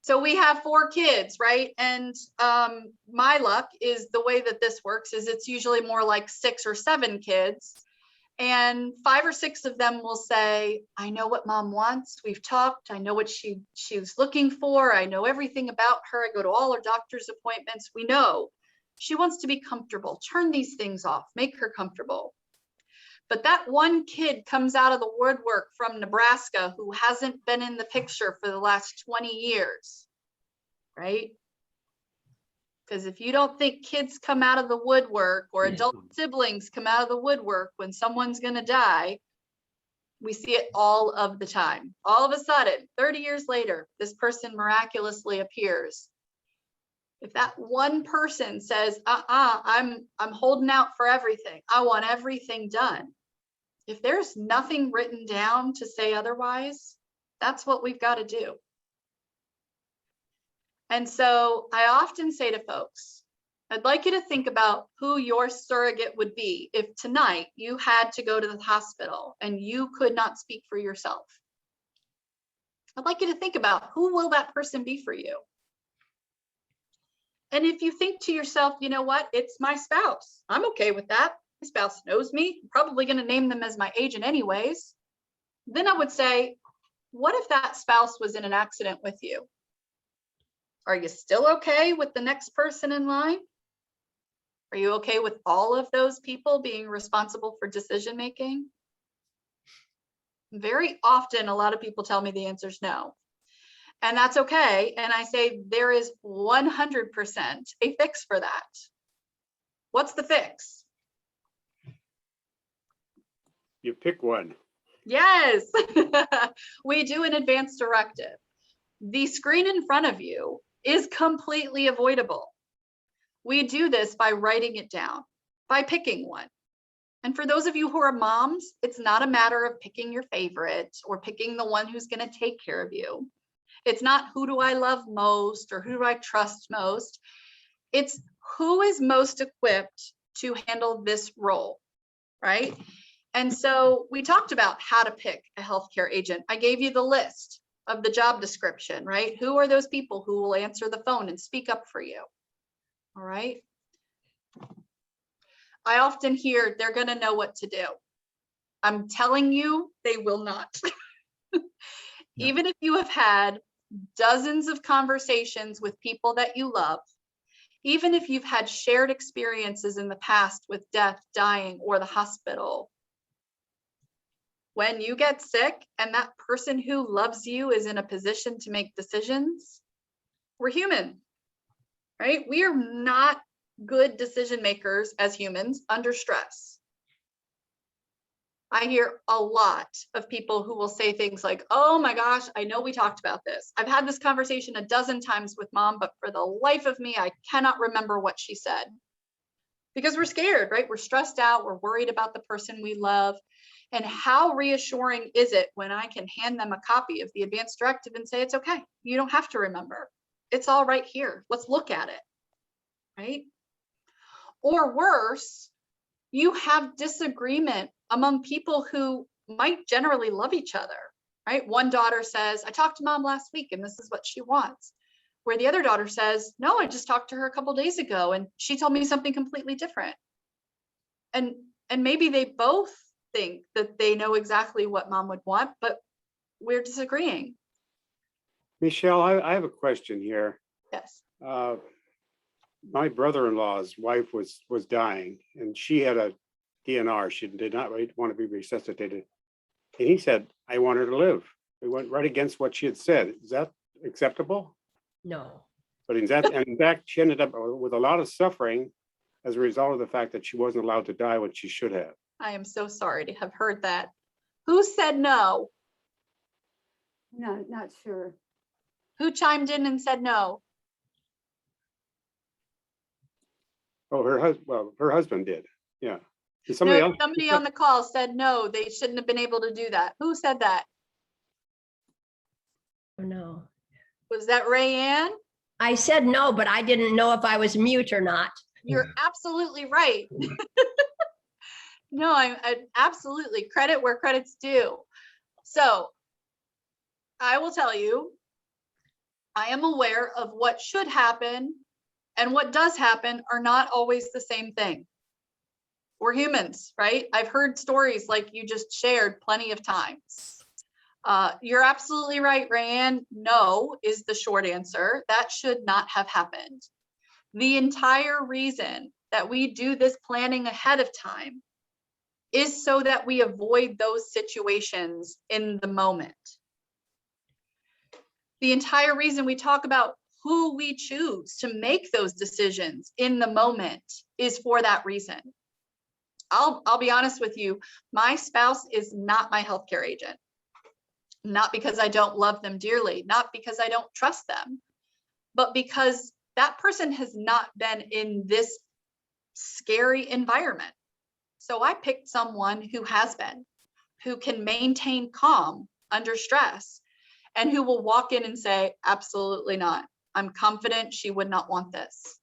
So we have 4 kids, right? And my luck is the way that this works is it's usually more like 6 or 7 kids. And 5 or 6 of them will say, I know what mom wants. We've talked. I know what she's looking for. I know everything about her. I go to all her doctor's appointments. We know she wants to be comfortable. Turn these things off, make her comfortable. But that one kid comes out of the woodwork from Nebraska who hasn't been in the picture for the last 20 years, right? Because if you don't think kids come out of the woodwork or adult siblings come out of the woodwork when someone's going to die, we see it all of the time. All of a sudden, 30 years later, this person miraculously appears. If that one person says, I'm holding out for everything. I want everything done. If there's nothing written down to say otherwise, that's what we've got to do. And so I often say to folks, I'd like you to think about who your surrogate would be if tonight you had to go to the hospital and you could not speak for yourself. I'd like you to think about who will that person be for you? And if you think to yourself, you know what, it's my spouse. I'm okay with that. My spouse knows me. I'm probably going to name them as my agent anyways. Then I would say, what if that spouse was in an accident with you? Are you still okay with the next person in line? Are you okay with all of those people being responsible for decision making? Very often, a lot of people tell me the answer is no. And that's okay. And I say there is 100% a fix for that. What's the fix? You pick one. Yes, we do an advance directive. The screen in front of you is completely avoidable. We do this by writing it down, by picking one. And for those of you who are moms, it's not a matter of picking your favorite or picking the one who's going to take care of you. It's not who do I love most or who do I trust most. It's who is most equipped to handle this role, right? And so we talked about how to pick a healthcare agent. I gave you the list of the job description, right? Who are those people who will answer the phone and speak up for you? All right. I often hear they're going to know what to do. I'm telling you, they will not. Even if you have had dozens of conversations with people that you love, even if you've had shared experiences in the past with death, dying, or the hospital, when you get sick and that person who loves you is in a position to make decisions, we're human, right? We are not good decision makers as humans under stress. I hear a lot of people who will say things like, oh my gosh, I know we talked about this. I've had this conversation a dozen times with mom, but for the life of me, I cannot remember what she said. Because we're scared, right? We're stressed out. We're worried about the person we love. And how reassuring is it when I can hand them a copy of the advance directive and say, it's okay. You don't have to remember. It's all right here. Let's look at it, right? Or worse, you have disagreement among people who might generally love each other, right? One daughter says, I talked to mom last week and this is what she wants. Where the other daughter says, no, I just talked to her a couple days ago and she told me something completely different. And maybe they both think that they know exactly what mom would want, but we're disagreeing. Michelle, I have a question here. Yes. My brother-in-law's wife was dying and she had a DNR. She did not want to be resuscitated. And he said, I want her to live. We went right against what she had said. Is that acceptable? No. But in fact, she ended up with a lot of suffering as a result of the fact that she wasn't allowed to die when she should have. I am so sorry to have heard that. Who said no? No, not sure. Who chimed in and said no? Oh, her husband did. Yeah. And somebody No, else. somebody on the call said no, they shouldn't have been able to do that. Who said that? No. Was that Ray Ann? I said no, but I didn't know if I was mute or not. You're absolutely right. No, I absolutely credit where credit's due. So I will tell you, I am aware of what should happen and what does happen are not always the same thing. We're humans, right? I've heard stories like you just shared plenty of times. You're absolutely right, Rayanne. No is the short answer. That should not have happened. The entire reason that we do this planning ahead of time is so that we avoid those situations in the moment. The entire reason we talk about who we choose to make those decisions in the moment is for that reason. I'll be honest with you, my spouse is not my healthcare agent. Not because I don't love them dearly, not because I don't trust them, but because that person has not been in this scary environment. So I picked someone who has been, who can maintain calm under stress, and who will walk in and say, absolutely not. I'm confident she would not want this.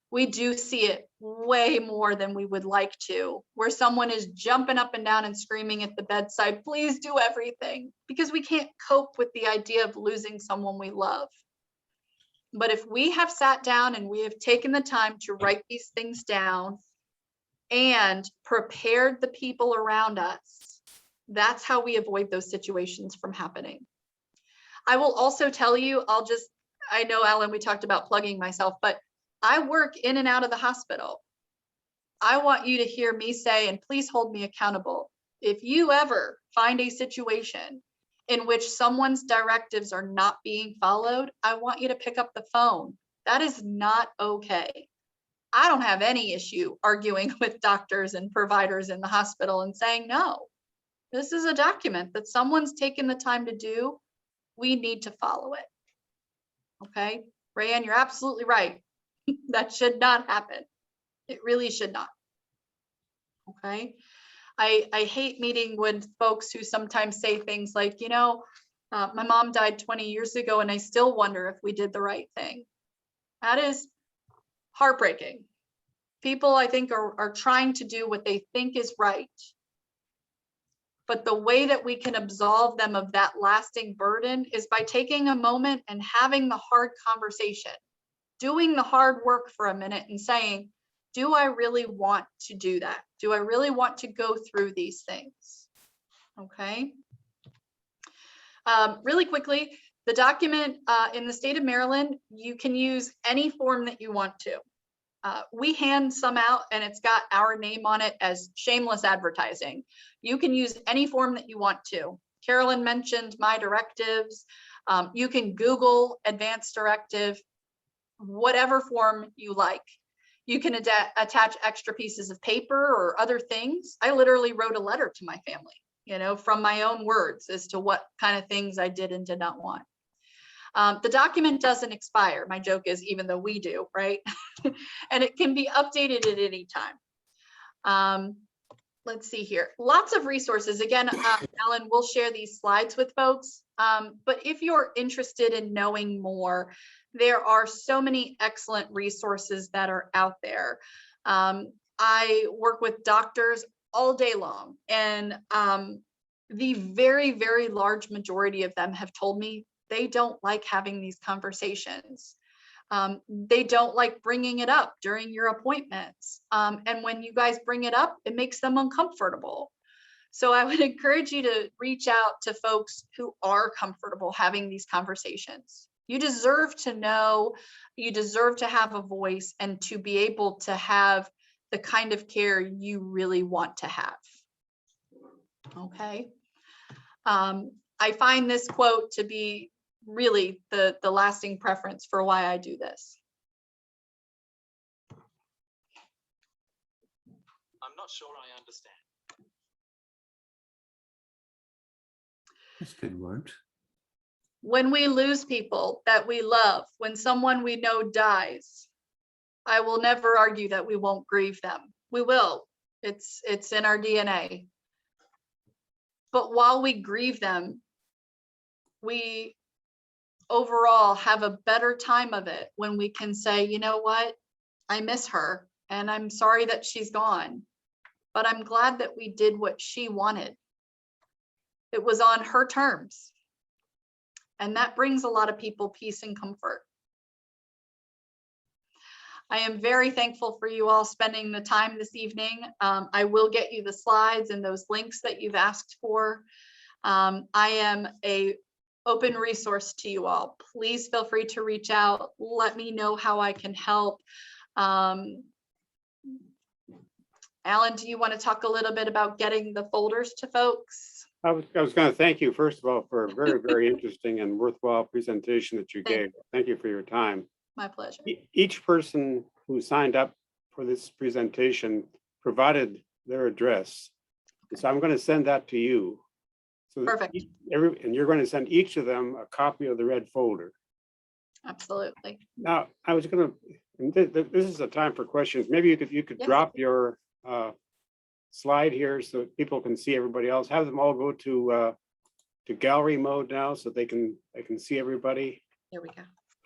We do see it way more than we would like to, where someone is jumping up and down and screaming at the bedside, please do everything, because we can't cope with the idea of losing someone we love. But if we have sat down and we have taken the time to write these things down and prepared the people around us, that's how we avoid those situations from happening. I will also tell you, I know, Alan, we talked about plugging myself, but I work in and out of the hospital. I want you to hear me say, and please hold me accountable, if you ever find a situation in which someone's directives are not being followed, I want you to pick up the phone. That is not okay. I don't have any issue arguing with doctors and providers in the hospital and saying, no, this is a document that someone's taken the time to do. We need to follow it. Okay, Rayanne, you're absolutely right. That should not happen. It really should not. Okay. I hate meeting with folks who sometimes say things like, my mom died 20 years ago and I still wonder if we did the right thing. That is heartbreaking. People, I think, are trying to do what they think is right. But the way that we can absolve them of that lasting burden is by taking a moment and having the hard conversation, doing the hard work for a minute and saying, do I really want to do that? Do I really want to go through these things? Okay. Really quickly, the document in the state of Maryland, you can use any form that you want to. We hand some out and it's got our name on it as shameless advertising. You can use any form that you want to. Carolyn mentioned my directives. You can Google advanced directive, whatever form you like. You can attach extra pieces of paper or other things. I literally wrote a letter to my family, from my own words as to what kind of things I did and did not want. The document doesn't expire. My joke is, even though we do, right? And it can be updated at any time. Let's see here. Lots of resources. Again, Alan, we'll share these slides with folks. But if you're interested in knowing more, there are so many excellent resources that are out there. I work with doctors all day long, and the very, very large majority of them have told me they don't like having these conversations. They don't like bringing it up during your appointments. And when you guys bring it up, it makes them uncomfortable. So I would encourage you to reach out to folks who are comfortable having these conversations. You deserve to know, you deserve to have a voice and to be able to have the kind of care you really want to have. Okay. I find this quote to be really the lasting preference for why I do this. I'm not sure I understand. That's good words. When we lose people that we love, when someone we know dies, I will never argue that we won't grieve them. We will. It's in our DNA. But while we grieve them, we overall have a better time of it when we can say, you know what, I miss her and I'm sorry that she's gone. but I'm glad that we did what she wanted. It was on her terms. And that brings a lot of people peace and comfort. I am very thankful for you all spending the time this evening. I will get you the slides and those links that you've asked for. I am a open resource to you all. Please feel free to reach out. Let me know how I can help. Alan, do you want to talk a little bit about getting the folders to folks? I was going to thank you, first of all, for a very, very interesting and worthwhile presentation that you gave. Thank you for your time. My pleasure. Each person who signed up for this presentation provided their address. So I'm going to send that to you. So Perfect. And you're going to send each of them a copy of the red folder. Absolutely. Now, I was going to, this is a time for questions. Maybe you could Yes. drop your slide here so people can see everybody else. Have them all go to gallery mode now so they can see everybody. Here we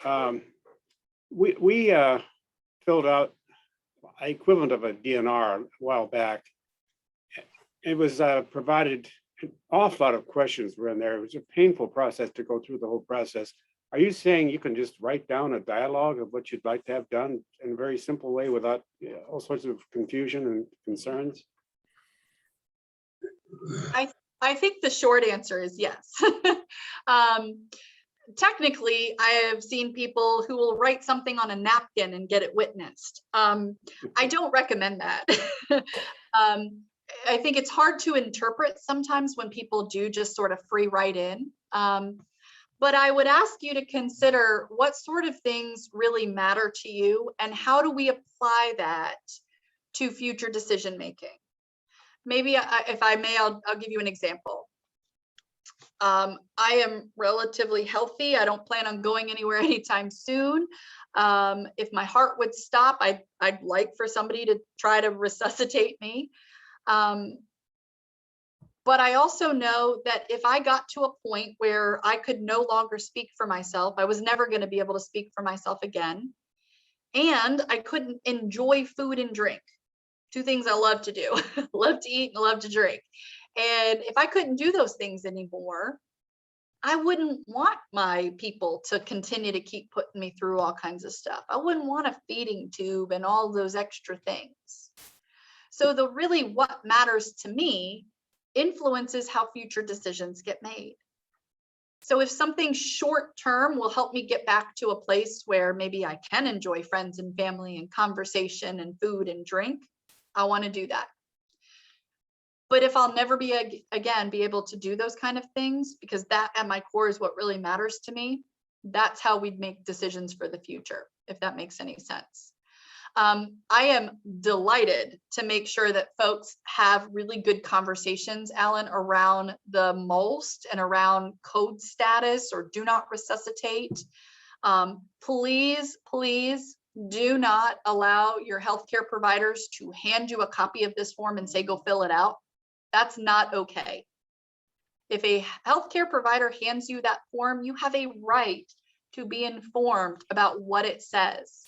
go. We filled out an equivalent of a DNR a while back. It was provided, an awful lot of questions were in there. It was a painful process to go through the whole process. Are you saying you can just write down a dialogue of what you'd like to have done in a very simple way without all sorts of confusion and concerns? I think the short answer is yes. Technically, I have seen people who will write something on a napkin and get it witnessed. I don't recommend that. I think it's hard to interpret sometimes when people do just sort of free write in. But I would ask you to consider what sort of things really matter to you and how do we apply that to future decision making? Maybe if I may, I'll give you an example. I am relatively healthy. I don't plan on going anywhere anytime soon. If my heart would stop, I'd like for somebody to try to resuscitate me. But I also know that if I got to a point where I could no longer speak for myself, I was never going to be able to speak for myself again. And I couldn't enjoy food and drink. Two things I love to do, love to eat and love to drink. And if I couldn't do those things anymore, I wouldn't want my people to continue to keep putting me through all kinds of stuff. I wouldn't want a feeding tube and all those extra things. So really what matters to me influences how future decisions get made. So if something short term will help me get back to a place where maybe I can enjoy friends and family and conversation and food and drink, I want to do that. But if I'll never be able to do those kind of things, because that at my core is what really matters to me, that's how we'd make decisions for the future, if that makes any sense. I am delighted to make sure that folks have really good conversations, Alan, around the MOLST and around code status or do not resuscitate. Please, please do not allow your healthcare providers to hand you a copy of this form and say, go fill it out. That's not okay. If a healthcare provider hands you that form, you have a right to be informed about what it says.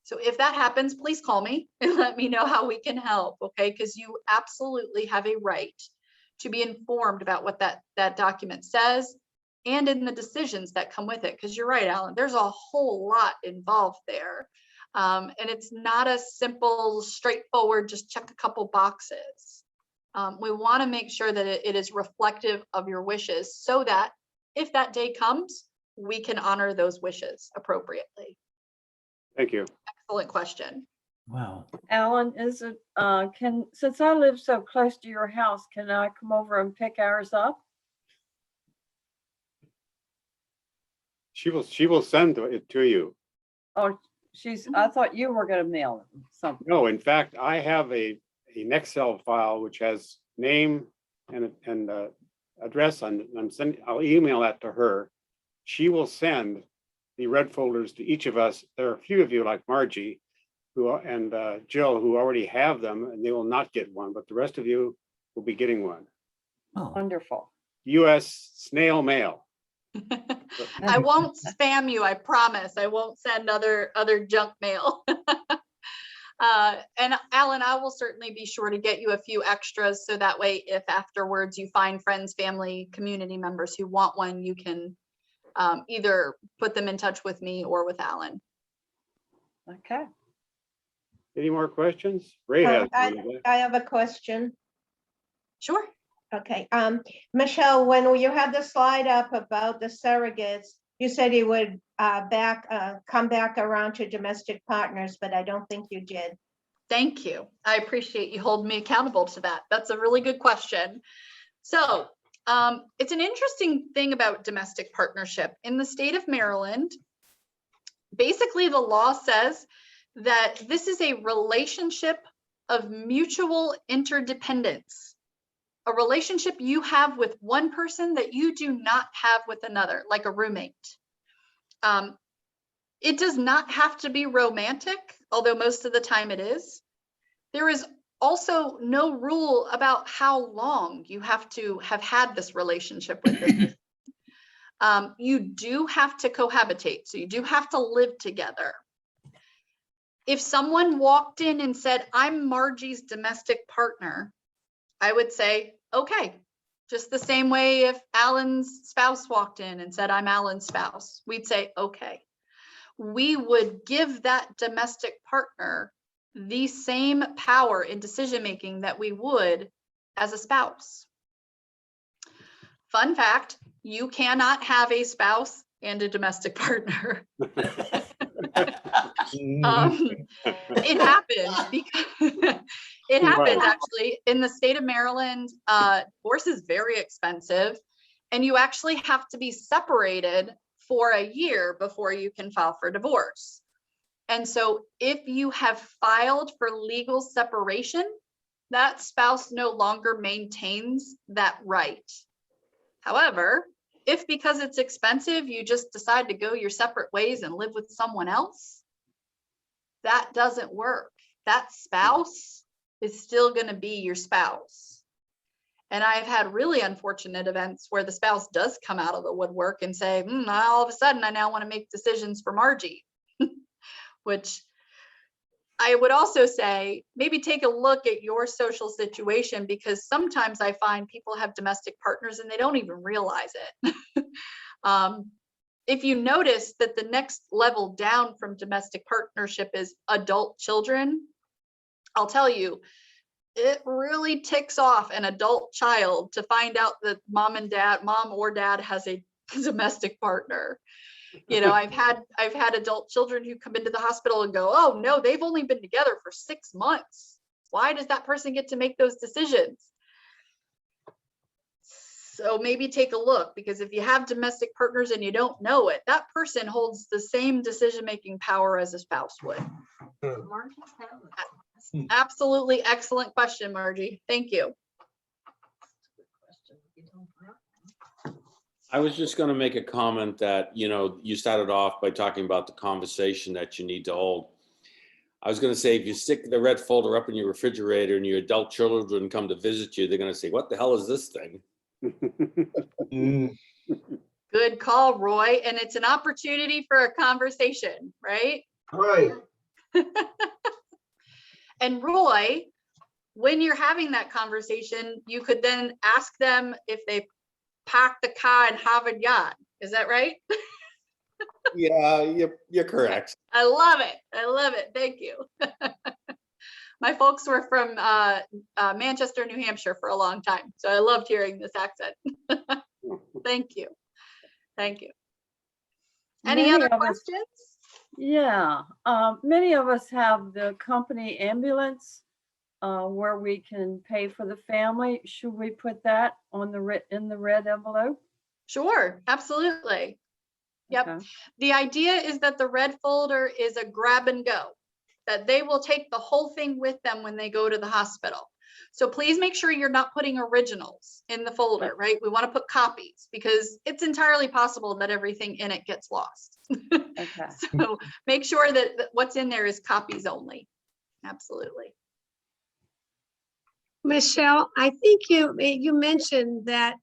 So if that happens, please call me and let me know how we can help, okay? Because you absolutely have a right to be informed about what that document says and in the decisions that come with it. Because you're right, Alan, there's a whole lot involved there. And it's not a simple, straightforward, just check a couple boxes. We want to make sure that it is reflective of your wishes so that if that day comes, we can honor those wishes appropriately. Thank you. Excellent question. Wow. Alan, is it, since I live so close to your house, can I come over and pick ours up? She will send it to you. Oh, I thought you were gonna mail something. No, in fact, I have an Excel file which has name and address on. I'll email that to her. She will send the red folders to each of us. There are a few of you like Margie and Jill who already have them and they will not get one, but the rest of you will be getting one. Oh, Wonderful. US snail mail. I won't spam you, I promise. I won't send other junk mail. And Alan, I will certainly be sure to get you a few extras. So that way, if afterwards you find friends, family, community members who want one, you can either put them in touch with me or with Alan. Okay. Any more questions? Ray has. one. I have a question. Sure. Okay, Michelle, when you had the slide up about the surrogates, you said you would come back around to domestic partners, but I don't think you did. Thank you. I appreciate you holding me accountable to that. That's a really good question. So it's an interesting thing about domestic partnership. In the state of Maryland, basically the law says that this is a relationship of mutual interdependence, a relationship you have with one person that you do not have with another, like a roommate. It does not have to be romantic, although most of the time it is. There is also no rule about how long you have to have had this relationship with this person. You do have to cohabitate, so you do have to live together. If someone walked in and said, I'm Margie's domestic partner, I would say, okay. Just the same way if Alan's spouse walked in and said, I'm Alan's spouse, we'd say, okay. We would give that domestic partner the same power in decision-making that we would as a spouse. Fun fact, you cannot have a spouse and a domestic partner. It happens because it happens actually in the state of Maryland. Divorce is very expensive, and you actually have to be separated for a year before you can file for divorce. And so if you have filed for legal separation, that spouse no longer maintains that right. However, if because it's expensive, you just decide to go your separate ways and live with someone else, that doesn't work. That spouse is still going to be your spouse. And I've had really unfortunate events where the spouse does come out of the woodwork and say, all of a sudden, I now want to make decisions for Margie, which I would also say, maybe take a look at your social situation, because sometimes I find people have domestic partners and they don't even realize it. If you notice that the next level down from domestic partnership is adult children, I'll tell you, it really ticks off an adult child to find out that mom or dad has a domestic partner. You know, I've had adult children who come into the hospital and go, oh no, they've only been together for 6 months. Why does that person get to make those decisions? So maybe take a look, because if you have domestic partners and you don't know it, that person holds the same decision-making power as a spouse would. Absolutely excellent question, Margie. Thank you. I was just going to make a comment that, you started off by talking about the conversation that you need to hold. I was going to say, if you stick the red folder up in your refrigerator and your adult children come to visit you, they're going to say, what the hell is this thing? Good call, Roy. And it's an opportunity for a conversation, right? Right. And Roy, when you're having that conversation, you could then ask them if they park the car in Harvard Yard. Is that right? Yeah, you're correct. I love it. I love it. Thank you. My folks were from Manchester, New Hampshire for a long time, so I loved hearing this accent. Thank you. Thank you. Any other questions? Yeah, many of us have the company ambulance where we can pay for the family. Should we put that on in the red envelope? Sure, absolutely. Yep. Okay. The idea is that the red folder is a grab and go, that they will take the whole thing with them when they go to the hospital. So please make sure you're not putting originals in the folder, right? We want to put copies, because it's entirely possible that everything in it gets lost. Okay. So make sure that what's in there is copies only. Absolutely. Michelle, I think you mentioned that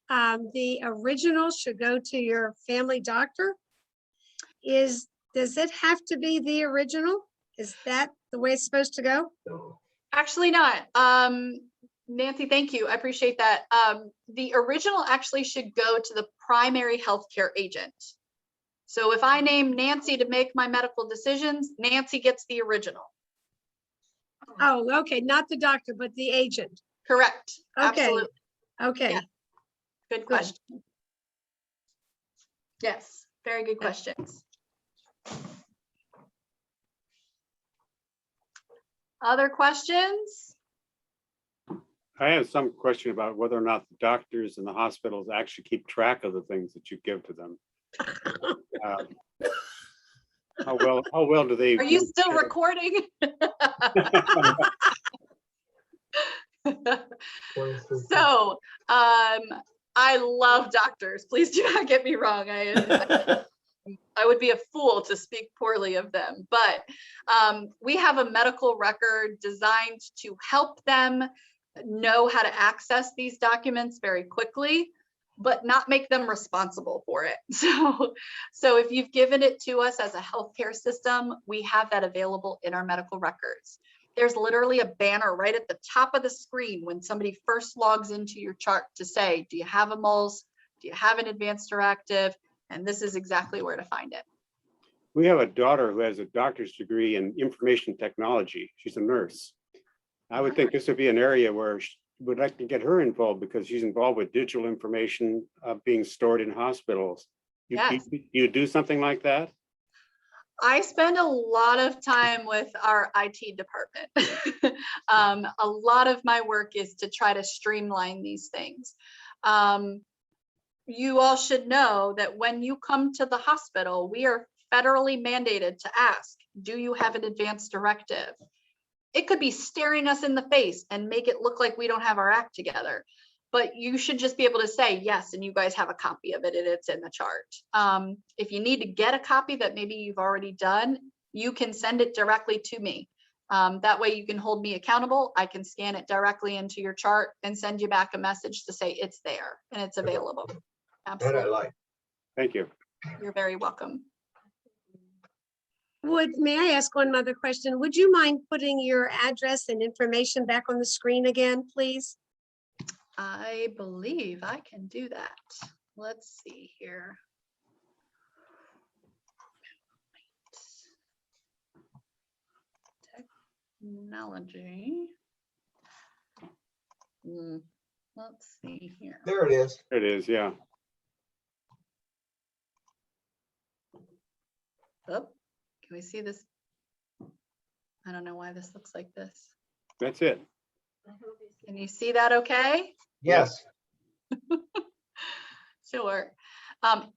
the original should go to your family doctor. Does it have to be the original? Is that the way it's supposed to go? Actually not. Nancy, thank you. I appreciate that. The original actually should go to the primary healthcare agent. So if I name Nancy to make my medical decisions, Nancy gets the original. Oh, okay, not the doctor, but the agent. Correct. Okay. Absolutely. Okay, Yeah. Good question. Yes, very good questions. Other questions? I have some question about whether or not the doctors and the hospitals actually keep track of the things that you give to them. How well do they? Are you still recording? So, I love doctors. Please do not get me wrong. I would be a fool to speak poorly of them, but we have a medical record designed to help them know how to access these documents very quickly, but not make them responsible for it. So if you've given it to us as a healthcare system, we have that available in our medical records. There's literally a banner right at the top of the screen when somebody first logs into your chart to say, do you have a MOLS? Do you have an advanced directive? And this is exactly where to find it. We have a daughter who has a doctor's degree in information technology. She's a nurse. I would think this would be an area where we'd like to get her involved because she's involved with digital information being stored in hospitals. Yes. You do something like that? I spend a lot of time with our IT department. A lot of my work is to try to streamline these things. You all should know that when you come to the hospital, we are federally mandated to ask, do you have an advanced directive? It could be staring us in the face and make it look like we don't have our act together. But you should just be able to say yes, and you guys have a copy of it and it's in the chart. If you need to get a copy that maybe you've already done, you can send it directly to me. That way you can hold me accountable. I can scan it directly into your chart and send you back a message to say it's there and it's available. Absolutely. Thank you. You're very welcome. may I ask one other question? Would you mind putting your address and information back on the screen again, please? I believe I can do that. Let's see here. Technology. Let's see here. There it is. It is, yeah. Oh, can we see this? I don't know why this looks like this. That's it. Can you see that okay? Yes. Sure.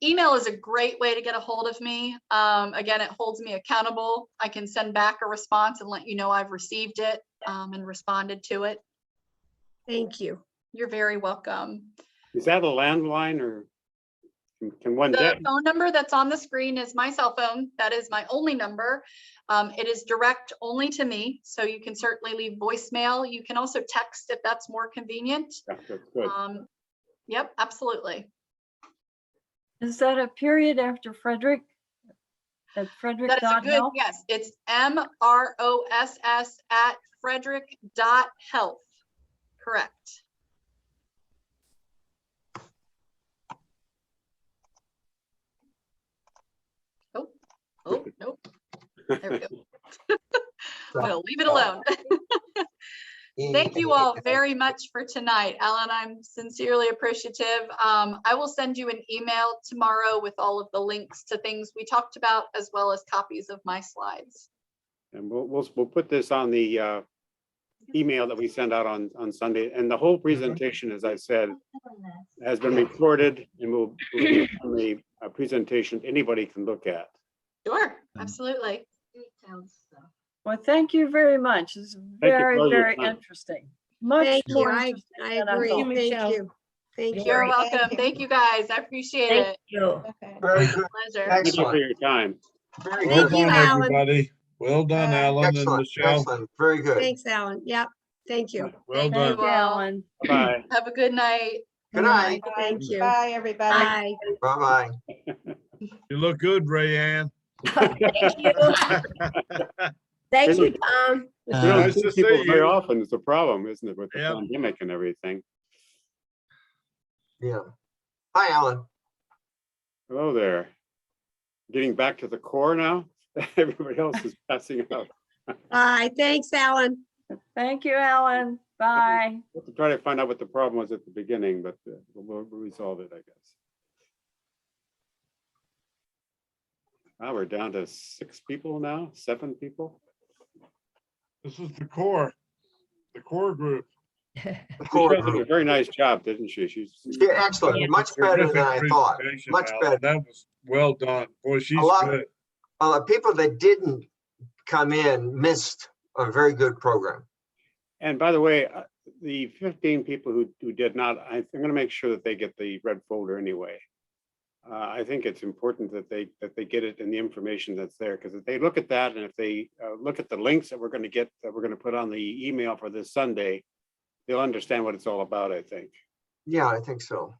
Email is a great way to get a hold of me. Again, it holds me accountable. I can send back a response and let you know I've received it and responded to it. Thank you. You're very welcome. Is that a landline or can one The day? phone number that's on the screen is my cell phone. That is my only number. It is direct only to me, so you can certainly leave voicemail. You can also text if that's more convenient. Yeah, that's good. Yep, absolutely. Is that a period after Frederick? At That is a Frederick.health? good, yes, it's MROSS@frederick.health. Correct. Oh, nope. There we go. I'm gonna leave it alone. Thank you all very much for tonight. Alan, I'm sincerely appreciative. I will send you an email tomorrow with all of the links to things we talked about, as well as copies of my slides. And we'll put this on the email that we send out on Sunday. And the whole presentation, as I said, has been recorded and will be on the presentation anybody can look at. Sure, absolutely. Well, thank you very much. It's you very, for your very time. interesting. Much Thank you. more I interesting than I agree. thought. Thank you. Thank you. You're Thank welcome. you. Thank you guys. I appreciate Thank it. you. Okay. Very good. Pleasure. Thank you for Excellent. your time. Very Thank good. you, Alan. Everybody. Well done, Alan and Excellent. Michelle. Excellent. Very good. Thanks, Alan. Yep. Thank you. Well Thank done. Thank you, Alan. Bye. Have a good night. Good night. Thank you. Bye, everybody. Bye. Bye-bye. You look good, Rayanne. Thank you. Thank Really? you, Tom. We Uh, don't Nice see to see people very you. often is the problem, isn't it, with the Yeah. pandemic and everything? Yeah. Hi, Alan. Hello there. Getting back to the core now? Everybody else is passing out. All right, thanks, Alan. Thank you, Alan. Bye. We'll have to try to find out what the problem was at the beginning, but we'll resolve it, I guess. Now we're down to 6 people now, 7 people. This is the core group. The She core did a group. very nice job, didn't she? She's Excellent. Much better than I thought. Presentation, Much Alan. better. That was well done. Boy, she's lot- good. People that didn't come in missed a very good program. And by the way, the 15 people who did not, I'm going to make sure that they get the red folder anyway. I think it's important that they get it in the information that's there, because if they look at that and if they look at the links that we're going to get, that we're going to put on the email for this Sunday, they'll understand what it's all about, I think. Yeah, I think so.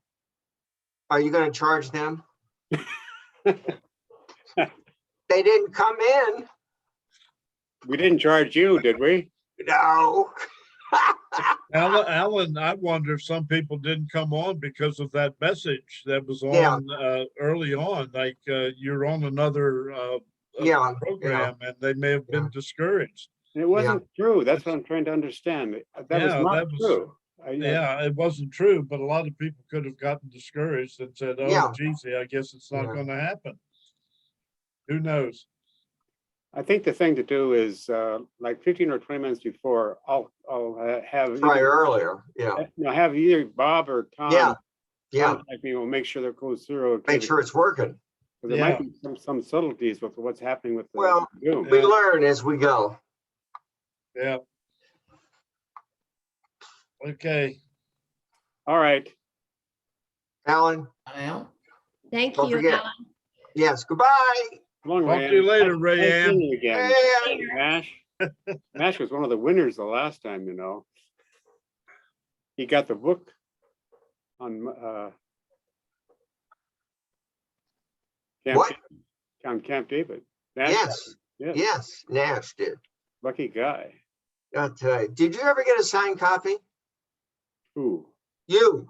Are you going to charge them? They didn't come in. We didn't charge you, did we? No. Alan, I wonder if some people didn't come on because of that message that was Yeah. on early on, like you're on another Yeah, program, and they may have been discouraged. And it wasn't true. That's what I'm trying to understand. That was Yeah, not that was- true. Yeah, it wasn't true, but a lot of people could have gotten discouraged and said, Yeah. "Oh, geez, I guess it's not Yeah. going to happen." Who knows? I think the thing to do is like 15 or 20 minutes before, I'll have Try either, earlier. Yeah. have either Bob or Tom Yeah. Yeah. contact me. We'll make sure that goes through. Okay, Make sure it's working. because there might be some subtleties with what's happening with the Well, Zoom. We learn as we go. Yeah. Okay. All right. Alan, Al? Thank Don't you, forget. Alan. yes, goodbye. Long Talk way. to you later, Nice Rayanne. seeing you again. Hey, Nash. Nash was one of the winners the last time, you know. He got the book on Camp, What? on Camp David. Nash, Yes, yeah, yes, Nash did. lucky guy. Did you ever get a signed copy? Ooh, You.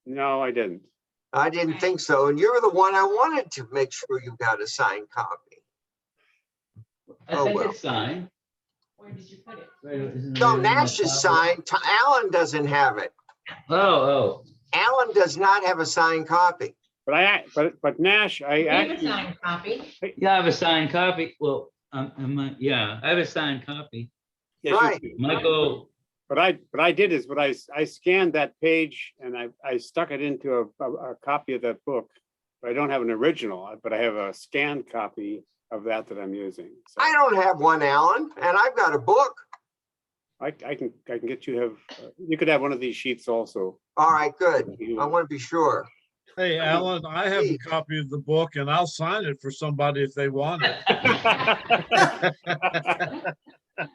no, I didn't. I didn't think so. And you're the one I wanted to make sure you got a signed copy. Oh, I well. did sign. Where did you put it? No, Nash is signed. Alan doesn't have it. Oh, Alan does not have a signed copy. But Nash, I actually, copy. yeah, I have a signed copy. Well, yeah, I have a signed copy. yes, you Right. do. Michael, What I did is I scanned that page and I stuck it into a copy of that book. But I don't have an original, but I have a scanned copy of that I'm using. So I don't have one, Alan, and I've got a book. I can get you you could have one of these sheets also. All right, good. I want to be sure. Hey, Alan, I have a copy of the book, and I'll sign it for somebody if they want it.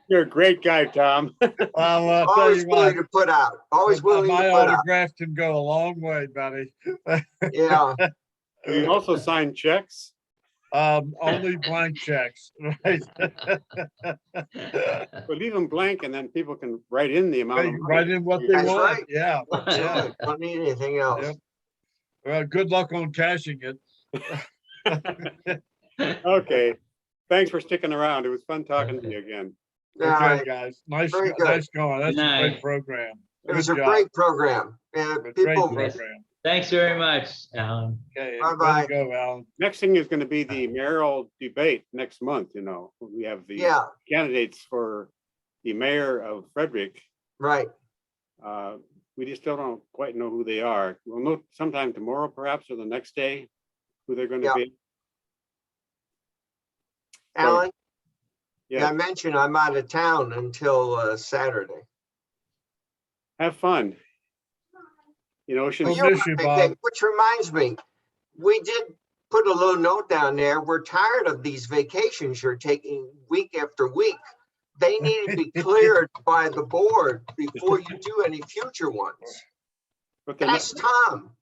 You're a great guy, Tom. I'll tell Always you what, willing to put out. Always willing to my put out. autograph can go a long way, buddy. Yeah. You also sign checks. Only blank checks, right? But leave them blank and then people can write in the amount of money. Write in what they That's want. right. Yeah. Absolutely. Don't need anything else. Yep. Well, good luck on cashing it. Okay. Thanks for sticking around. It was fun talking to you again. All Okay, right. guys. Nice Very good. going. That's Good a great night. program. It was a Good job. great program. And Great people, program. thanks very much, Alan. Okay, Bye-bye. way to go, Alan. Next thing is going to be the mayoral debate next month. You know, we have the yeah, candidates for the mayor of Frederick. right. We just still don't quite know who they are. We'll know sometime tomorrow, perhaps, or the next day, who they're going to Yeah. be. Alan, Yeah, I mentioned I'm out of town until Saturday. have fun. You know, should We'll You're miss you, right, Bob. which reminds me, we did put a little note down there. We're tired of these vacations you're taking week after week. They need to be cleared by the board before you do any future ones. but they're not, That's Tom.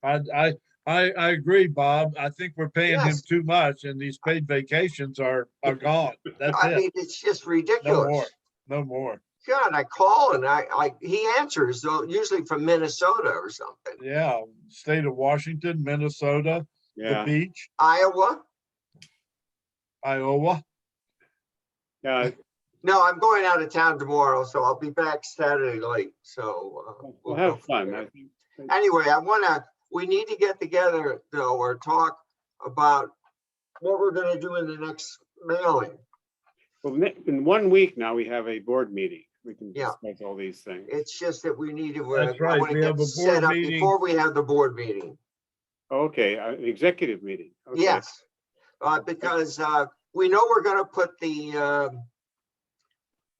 I I agree, Bob. I think we're paying him Yes. too much and these paid vacations are gone. That's I it. mean, it's just No ridiculous. more, no more. God, I call and he answers, though, usually from Minnesota or something. Yeah, state of Washington, Minnesota, the Yeah, beach, Iowa? Iowa. yeah. No, I'm going out of town tomorrow, so I'll be back Saturday late, so. We'll go have from fun. there. I think. Anyway, we need to get together though, or talk about what we're gonna do in the next mailing. Well, in 1 week now, we have a board meeting. We can Yeah. discuss all these things. It's just that we need to. That's I right, wanna we get have a set board up meeting. Before we have the board meeting. Okay, an executive meeting. Okay. Yes, because we know we're gonna put the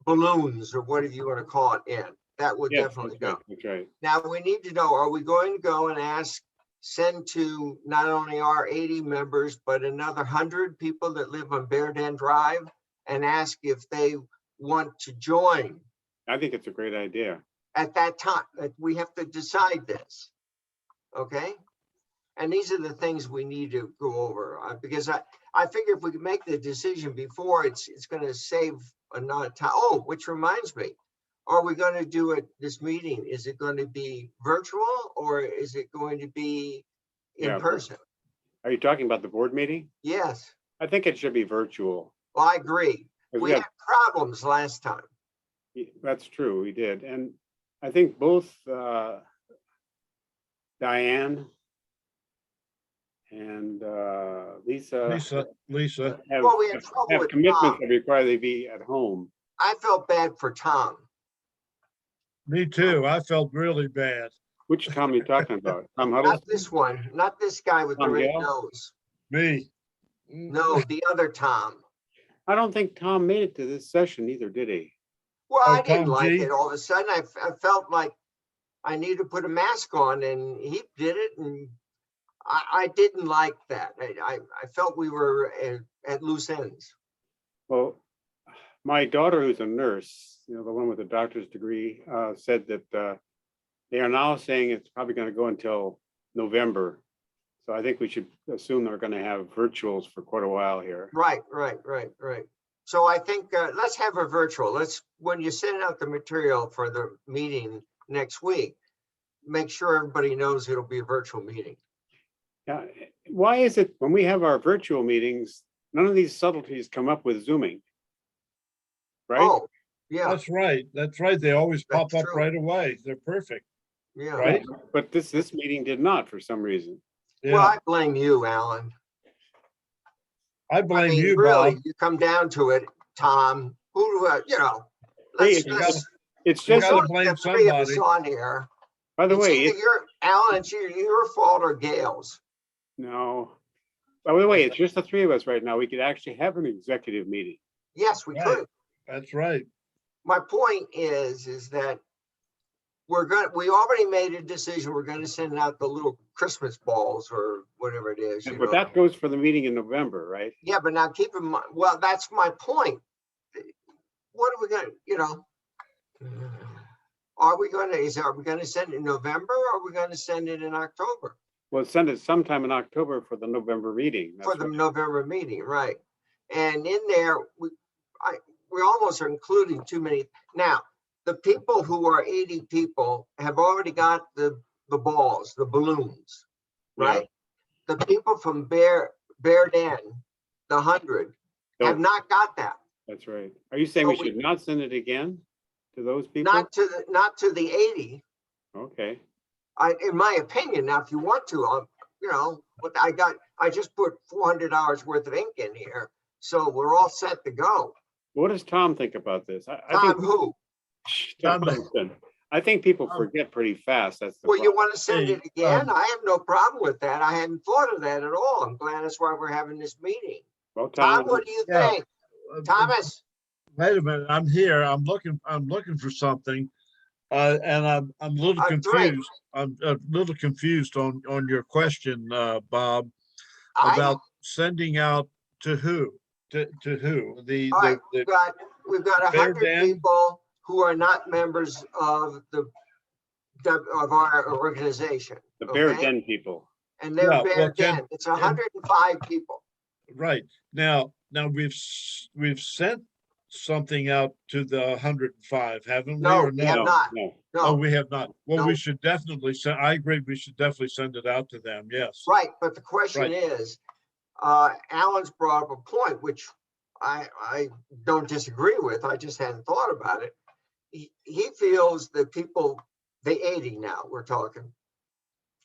balloons or whatever you wanna call it in. That would Yes, definitely that's go. right, that's right. Now, we need to know, are we going to go and send to not only our 80 members, but another 100 people that live on Bear Den Drive and ask if they want to join I think it's a great idea. at that time? We have to decide this, okay? And these are the things we need to go over, because I figure if we can make the decision before, it's gonna save a lot of time. Oh, which reminds me, are we gonna do this meeting? Is it going to be virtual or is it going to be Yeah, in person? Are you talking about the board meeting? Yes, I think it should be virtual. well, I agree. 'Cause We had problems last time. That's true, we did. And I think both Diane and Lisa Lisa, have Well, we had trouble have with commitments Tom. that require they be at home. I felt bad for Tom. me too. I felt really bad. Which Tom are you talking about? Tom Not Huddleston? this one, not this guy with the Tom red Gale? nose. Me. No, the other Tom. I don't think Tom made it to this session either, did he? Well, Oh, I didn't Tom like G? it. All of a sudden, I felt like I needed to put a mask on, and he did it, and I didn't like that. I felt we were at loose ends. Well, my daughter, who's a nurse, the one with a doctor's degree, said that they are now saying it's probably going to go until November. So I think we should assume they're going to have virtuals for quite a while here. Right. So I think let's have a virtual. When you send out the material for the meeting next week, make sure everybody knows it'll be a virtual meeting. Yeah. Why is it when we have our virtual meetings, none of these subtleties come up with Zooming? Right? Oh, yeah, That's right. That's right. They always pop That's up true. right away. They're perfect. yeah. Right? But this meeting did not for some reason. Well, Yeah. I blame you, Alan. I I blame mean, you, really, Bob. you come down to it, Tom, who, Hey, let's, You gotta- It's You just, gotta the blame three of us somebody. on here. by the It's way, either Alan, it's either your fault or Gail's. no. By the way, it's just the three of us right now. We could actually have an executive meeting. Yes, we Right. could. That's right. My point is that we already made a decision. We're gonna send out the little Christmas balls or whatever it is, you But know. that goes for the meeting in November, right? Yeah, but now keep in mind, well, that's my point. What are we gonna, are we gonna send it in November or are we gonna send it in October? We'll send it sometime in October for the November meeting. For That's the what- November meeting, right? And in there, we almost are including too many. Now, the people who are 80 people have already got the balls, the balloons, right? The people from Bear Den, the 100, have No, not got that. that's right. Are you saying we So should not send it again to those people? Not to the 80. Okay. In my opinion, now, if you want to, but I just put 400 hours worth of ink in here, so we're all set to go. What does Tom think about this? I Tom, think who? Tom Huddleston. I think people forget pretty fast. That's the Well, you problem. want to send it Hey, again? I have no problem with that. I hadn't thought of that at all. I'm glad that's why we're having this meeting. Well, Tom, Tom, what do you Yeah. think? Thomas? Wait a minute. I'm here. I'm looking for something. And I'm a little Great. confused. I'm a little confused on your question, Bob, I, about sending out to who? To who? all right, we've got Bear 100 Den? people who are not members of our organization. the Bear okay? Den people. And they're Yeah, well, bare Ken, den. It's 105 people. right. Now we've sent something out to the 105, haven't we? No, Or we have no? not. No, Oh, No, we have not. Well, No. we should definitely send, I agree, we should definitely send it out to them, yes. right. But the question Right. is, Alan's brought up a point, which I don't disagree with. I just hadn't thought about it. He feels that people, the 80 now we're talking,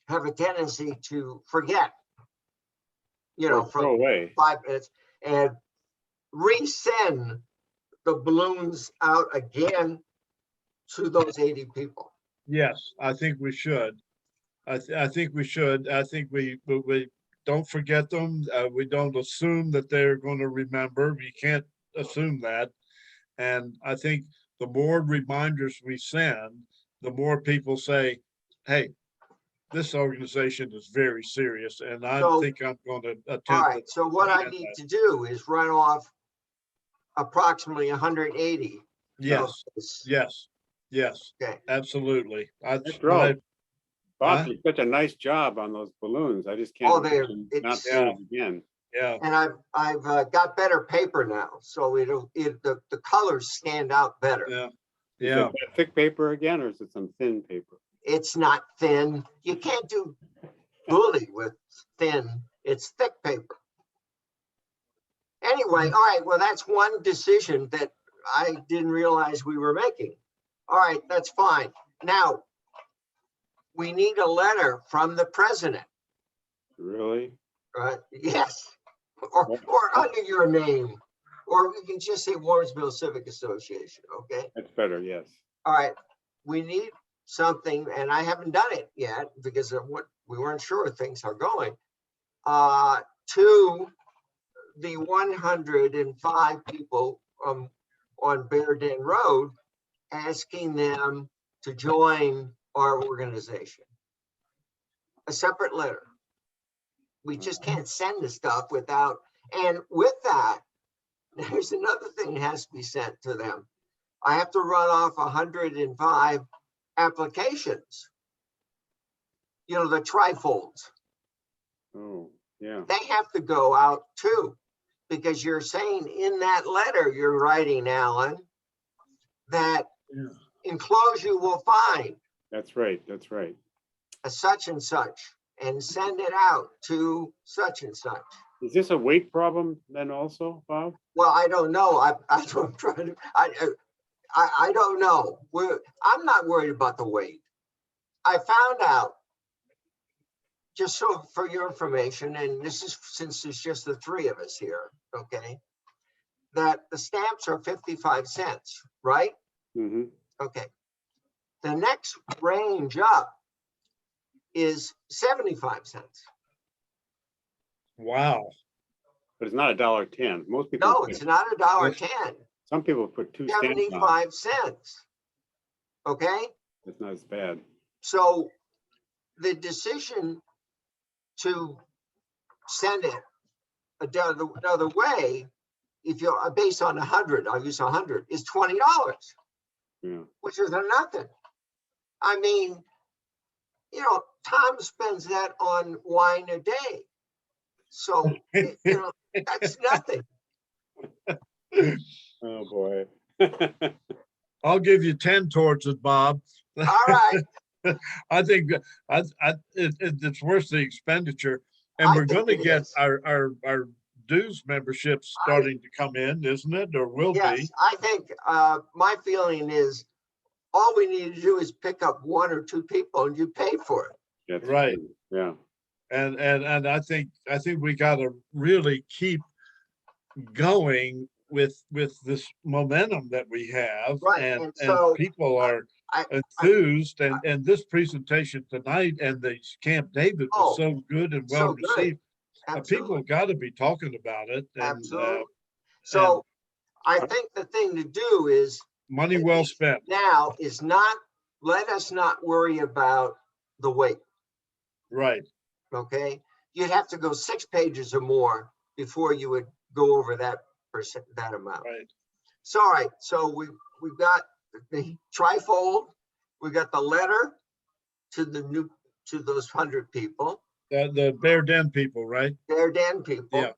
have a tendency to forget, you know, or throw from away. 5 minutes and resend the balloons out again to those 80 people. Yes, I think we should. I think we should. I think we don't forget them. We don't assume that they're going to remember. We can't assume that. And I think the more reminders we send, the more people say, hey, this organization is very serious, and I So- think I'm going to All attempt right, it. so what I attend need that. to do is run off approximately 180. Yes, Yes. yes, yes, Okay, absolutely. That's That's my, Bob Huh? did such a nice job on those balloons. I just Oh, can't they're- imagine not it's- doing it again. yeah, and I've got better paper now, so the colors stand out better. yeah, Is yeah. it that thick paper again, or is it some thin paper? It's not thin. You can't do bully with thin. It's thick paper. Anyway, all right, well, that's one decision that I didn't realize we were making. All right, that's fine. Now, we need a letter from the president, Really? right? Yes, or under your name, or we can just say Warrensville Civic Association, okay? That's better, yes. All right, we need something, and I haven't done it yet because of what we weren't sure things are going. To the 105 people on Bear Den Road, asking them to join our organization. A separate letter. We just can't send the stuff without, and with that, there's another thing that has to be sent to them. I have to run off 105 applications. You know, the trifolds, Oh, yeah. they have to go out too. Because you're saying in that letter you're writing, Alan, that Yeah. enclosed you will find That's right. That's right. a such and such and send it out to such and such. Is this a weight problem then also, Bob? Well, I don't know. That's what I'm trying to, I don't know. I'm not worried about the weight. I found out, just so for your information, and this is since it's just the three of us here, okay, that the stamps are 55 cents, right? Mm-hmm. Okay. The next range up is 75 cents. Wow. But it's not $1.10. Most people. No, put- it's not $1.10, Some people put 2 stamps on. 75 cents. Okay, That's not as bad. so the decision to send it another way, if you're based on 100, I'll use 100, is $20, Yeah. which is nothing. I mean, you know, Tom spends that on wine a day. So, you know, that's nothing. Oh, boy. I'll give you 10 towards it, Bob. All right. I think it's worth the expenditure. And I we're think going to it get is. our dues memberships starting to come in, isn't it? Or will Yes, be. I think my feeling is all we need to do is pick up 1 or 2 people and you pay for it. That's Right. true. Yeah. And I think we got to really keep going with this momentum that we have. Right, and so people are I- enthused, and this presentation tonight and the Camp David was Oh, so good and so well good. received. Absolutely. People got to be talking about it, and Absolutely. So I think the thing to do is money at well least spent. now is not, let us not worry about the weight, Right. okay? You'd have to go 6 pages or more before you would go over that amount. Right. So, all right, so we've got the trifold, we got the letter to those 100 people. The Bear Den people, right? Bear Den people. Yeah.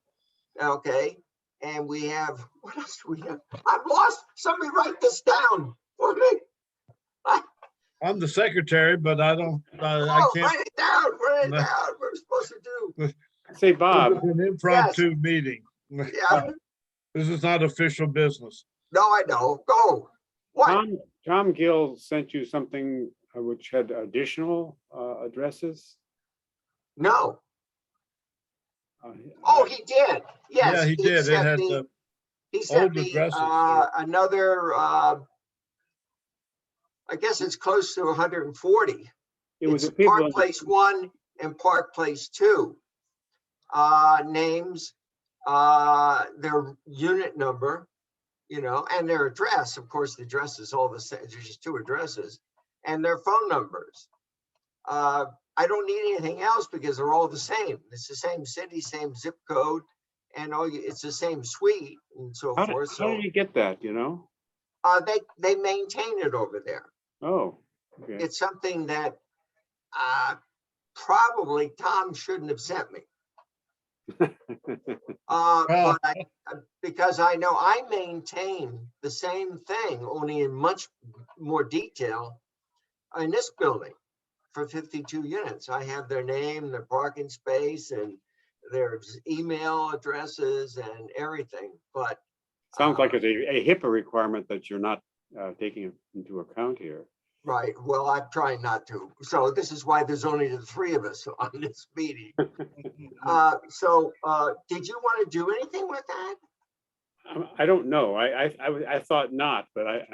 Okay, and we have, what else do we have? I've lost, somebody write this down for me. I'm the secretary, but I don't, I Oh, can't. write it down, write it No. down, what we're supposed to do. Say, This Bob, is an impromptu meeting. Yeah, This is not official business. no, I know, go. What? Tom Gill sent you something which had additional addresses? No, Uh, oh, he did, yes. Yeah, he did. It sent had me- the He sent old me addresses. another, I guess it's close to 140. It was It's the people. Park Place 1 and Park Place 2. Names, their unit number, you know, and their address. Of course, the address is all the same. There's just 2 addresses and their phone numbers. I don't need anything else because they're all the same. It's the same city, same zip code, and it's the same suite and so How forth. did you get that, you know? They maintain it over there. Oh, okay. It's something that probably Tom shouldn't have sent me. But because I know I maintain the same thing, only in much more detail in this building for 52 units. I have their name, their parking space, and their email addresses and everything. But Sounds like it's a HIPAA requirement that you're not taking into account here. right. Well, I'm trying not to. So this is why there's only the 3 of us on this meeting. So did you want to do anything with that? I don't know. I thought not, but I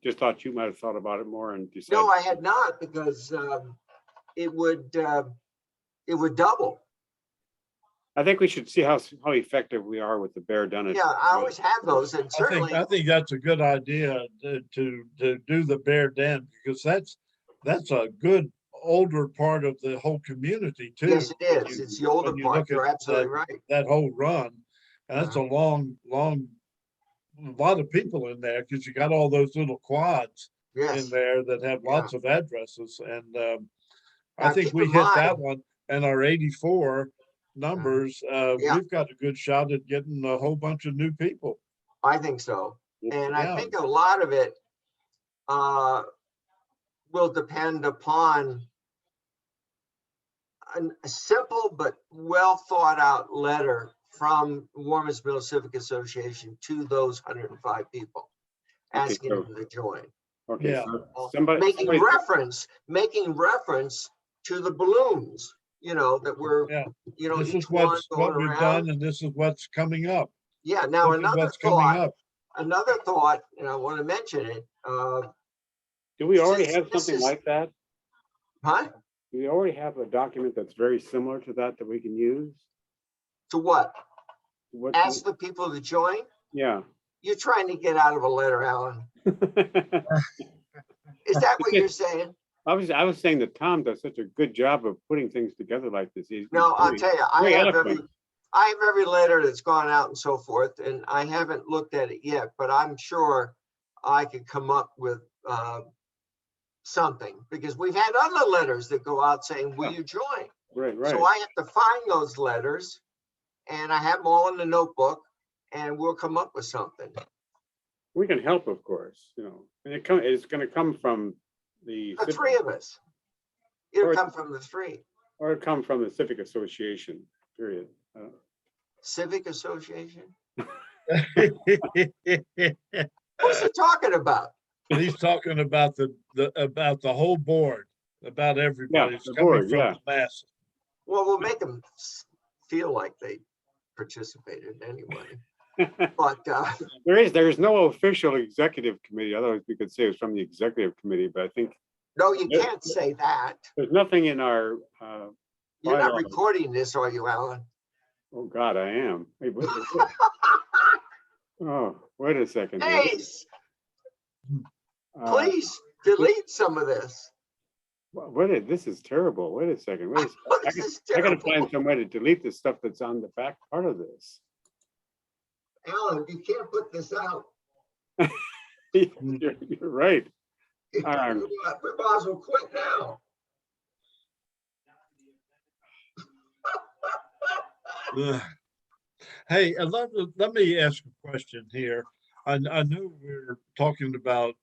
just thought you might have thought about it more and decided. No, I had not, because it would double. I think we should see how effective we are with the Bear Den. Yeah, I always have those, and certainly. I think that's a good idea to do the Bear Den, because that's a good older part of the whole community too. Yes, it is. It's the older When you part. look at You're absolutely right. That whole run, and that's a long, a lot of people in there, because you got all those little quads Yes. in there that have lots of addresses, and I Now, think keep we in hit mind- that one, and our 84 numbers, Yeah. we've got a good shot at getting a whole bunch of new people. I think so. And I Yeah. think a lot of it will depend upon a simple but well thought out letter from Warmansville Civic Association to those 105 people, asking them to join. Okay, Yeah. so somebody Making reference to the balloons, you know, that were, Yeah. you know, This each is one what going we've around. done, and this is what's coming up. Yeah, now This is what's coming up. another thought, and I want to mention it. do we already since have this something is- like that? Huh? Do we already have a document that's very similar to that we can use? To what? What? Ask the people to join? Yeah. You're trying to get out of a letter, Alan. Is that what you're saying? I was saying that Tom does such a good job of putting things together like this. No, I'll tell you, very I have eloquent. every letter that's gone out and so forth, and I haven't looked at it yet, but I'm sure I could come up with something, because we've had other letters that go out saying, will you join? Right. So I have to find those letters, and I have them all in the notebook, and we'll come up with something. We can help, of course, you know, and it's going to come from the 3 of us. It'll Or- come from the 3. or it come from the Civic Association, period. Civic Association? He's What's he talking about? talking about the whole board, about everybody. It's the coming board, from yeah. the masses. Well, we'll make them feel like they participated anyway. But There's no official executive committee. Otherwise, we could say it's from the executive committee. But I think no, you can't say that. there's nothing in our. You're not bylaws. recording this, are you, Alan? Oh God, I am. Wait, oh, wait a second. here. Ace, please delete some of this. This is terrible. Wait a second. Wait a second. This is I gotta terrible. find some way to delete the stuff that's on the back part of this. Alan, you can't put this out. You're right. We might as well quit now. Ugh. Hey, let me ask a question here. I know we're talking about,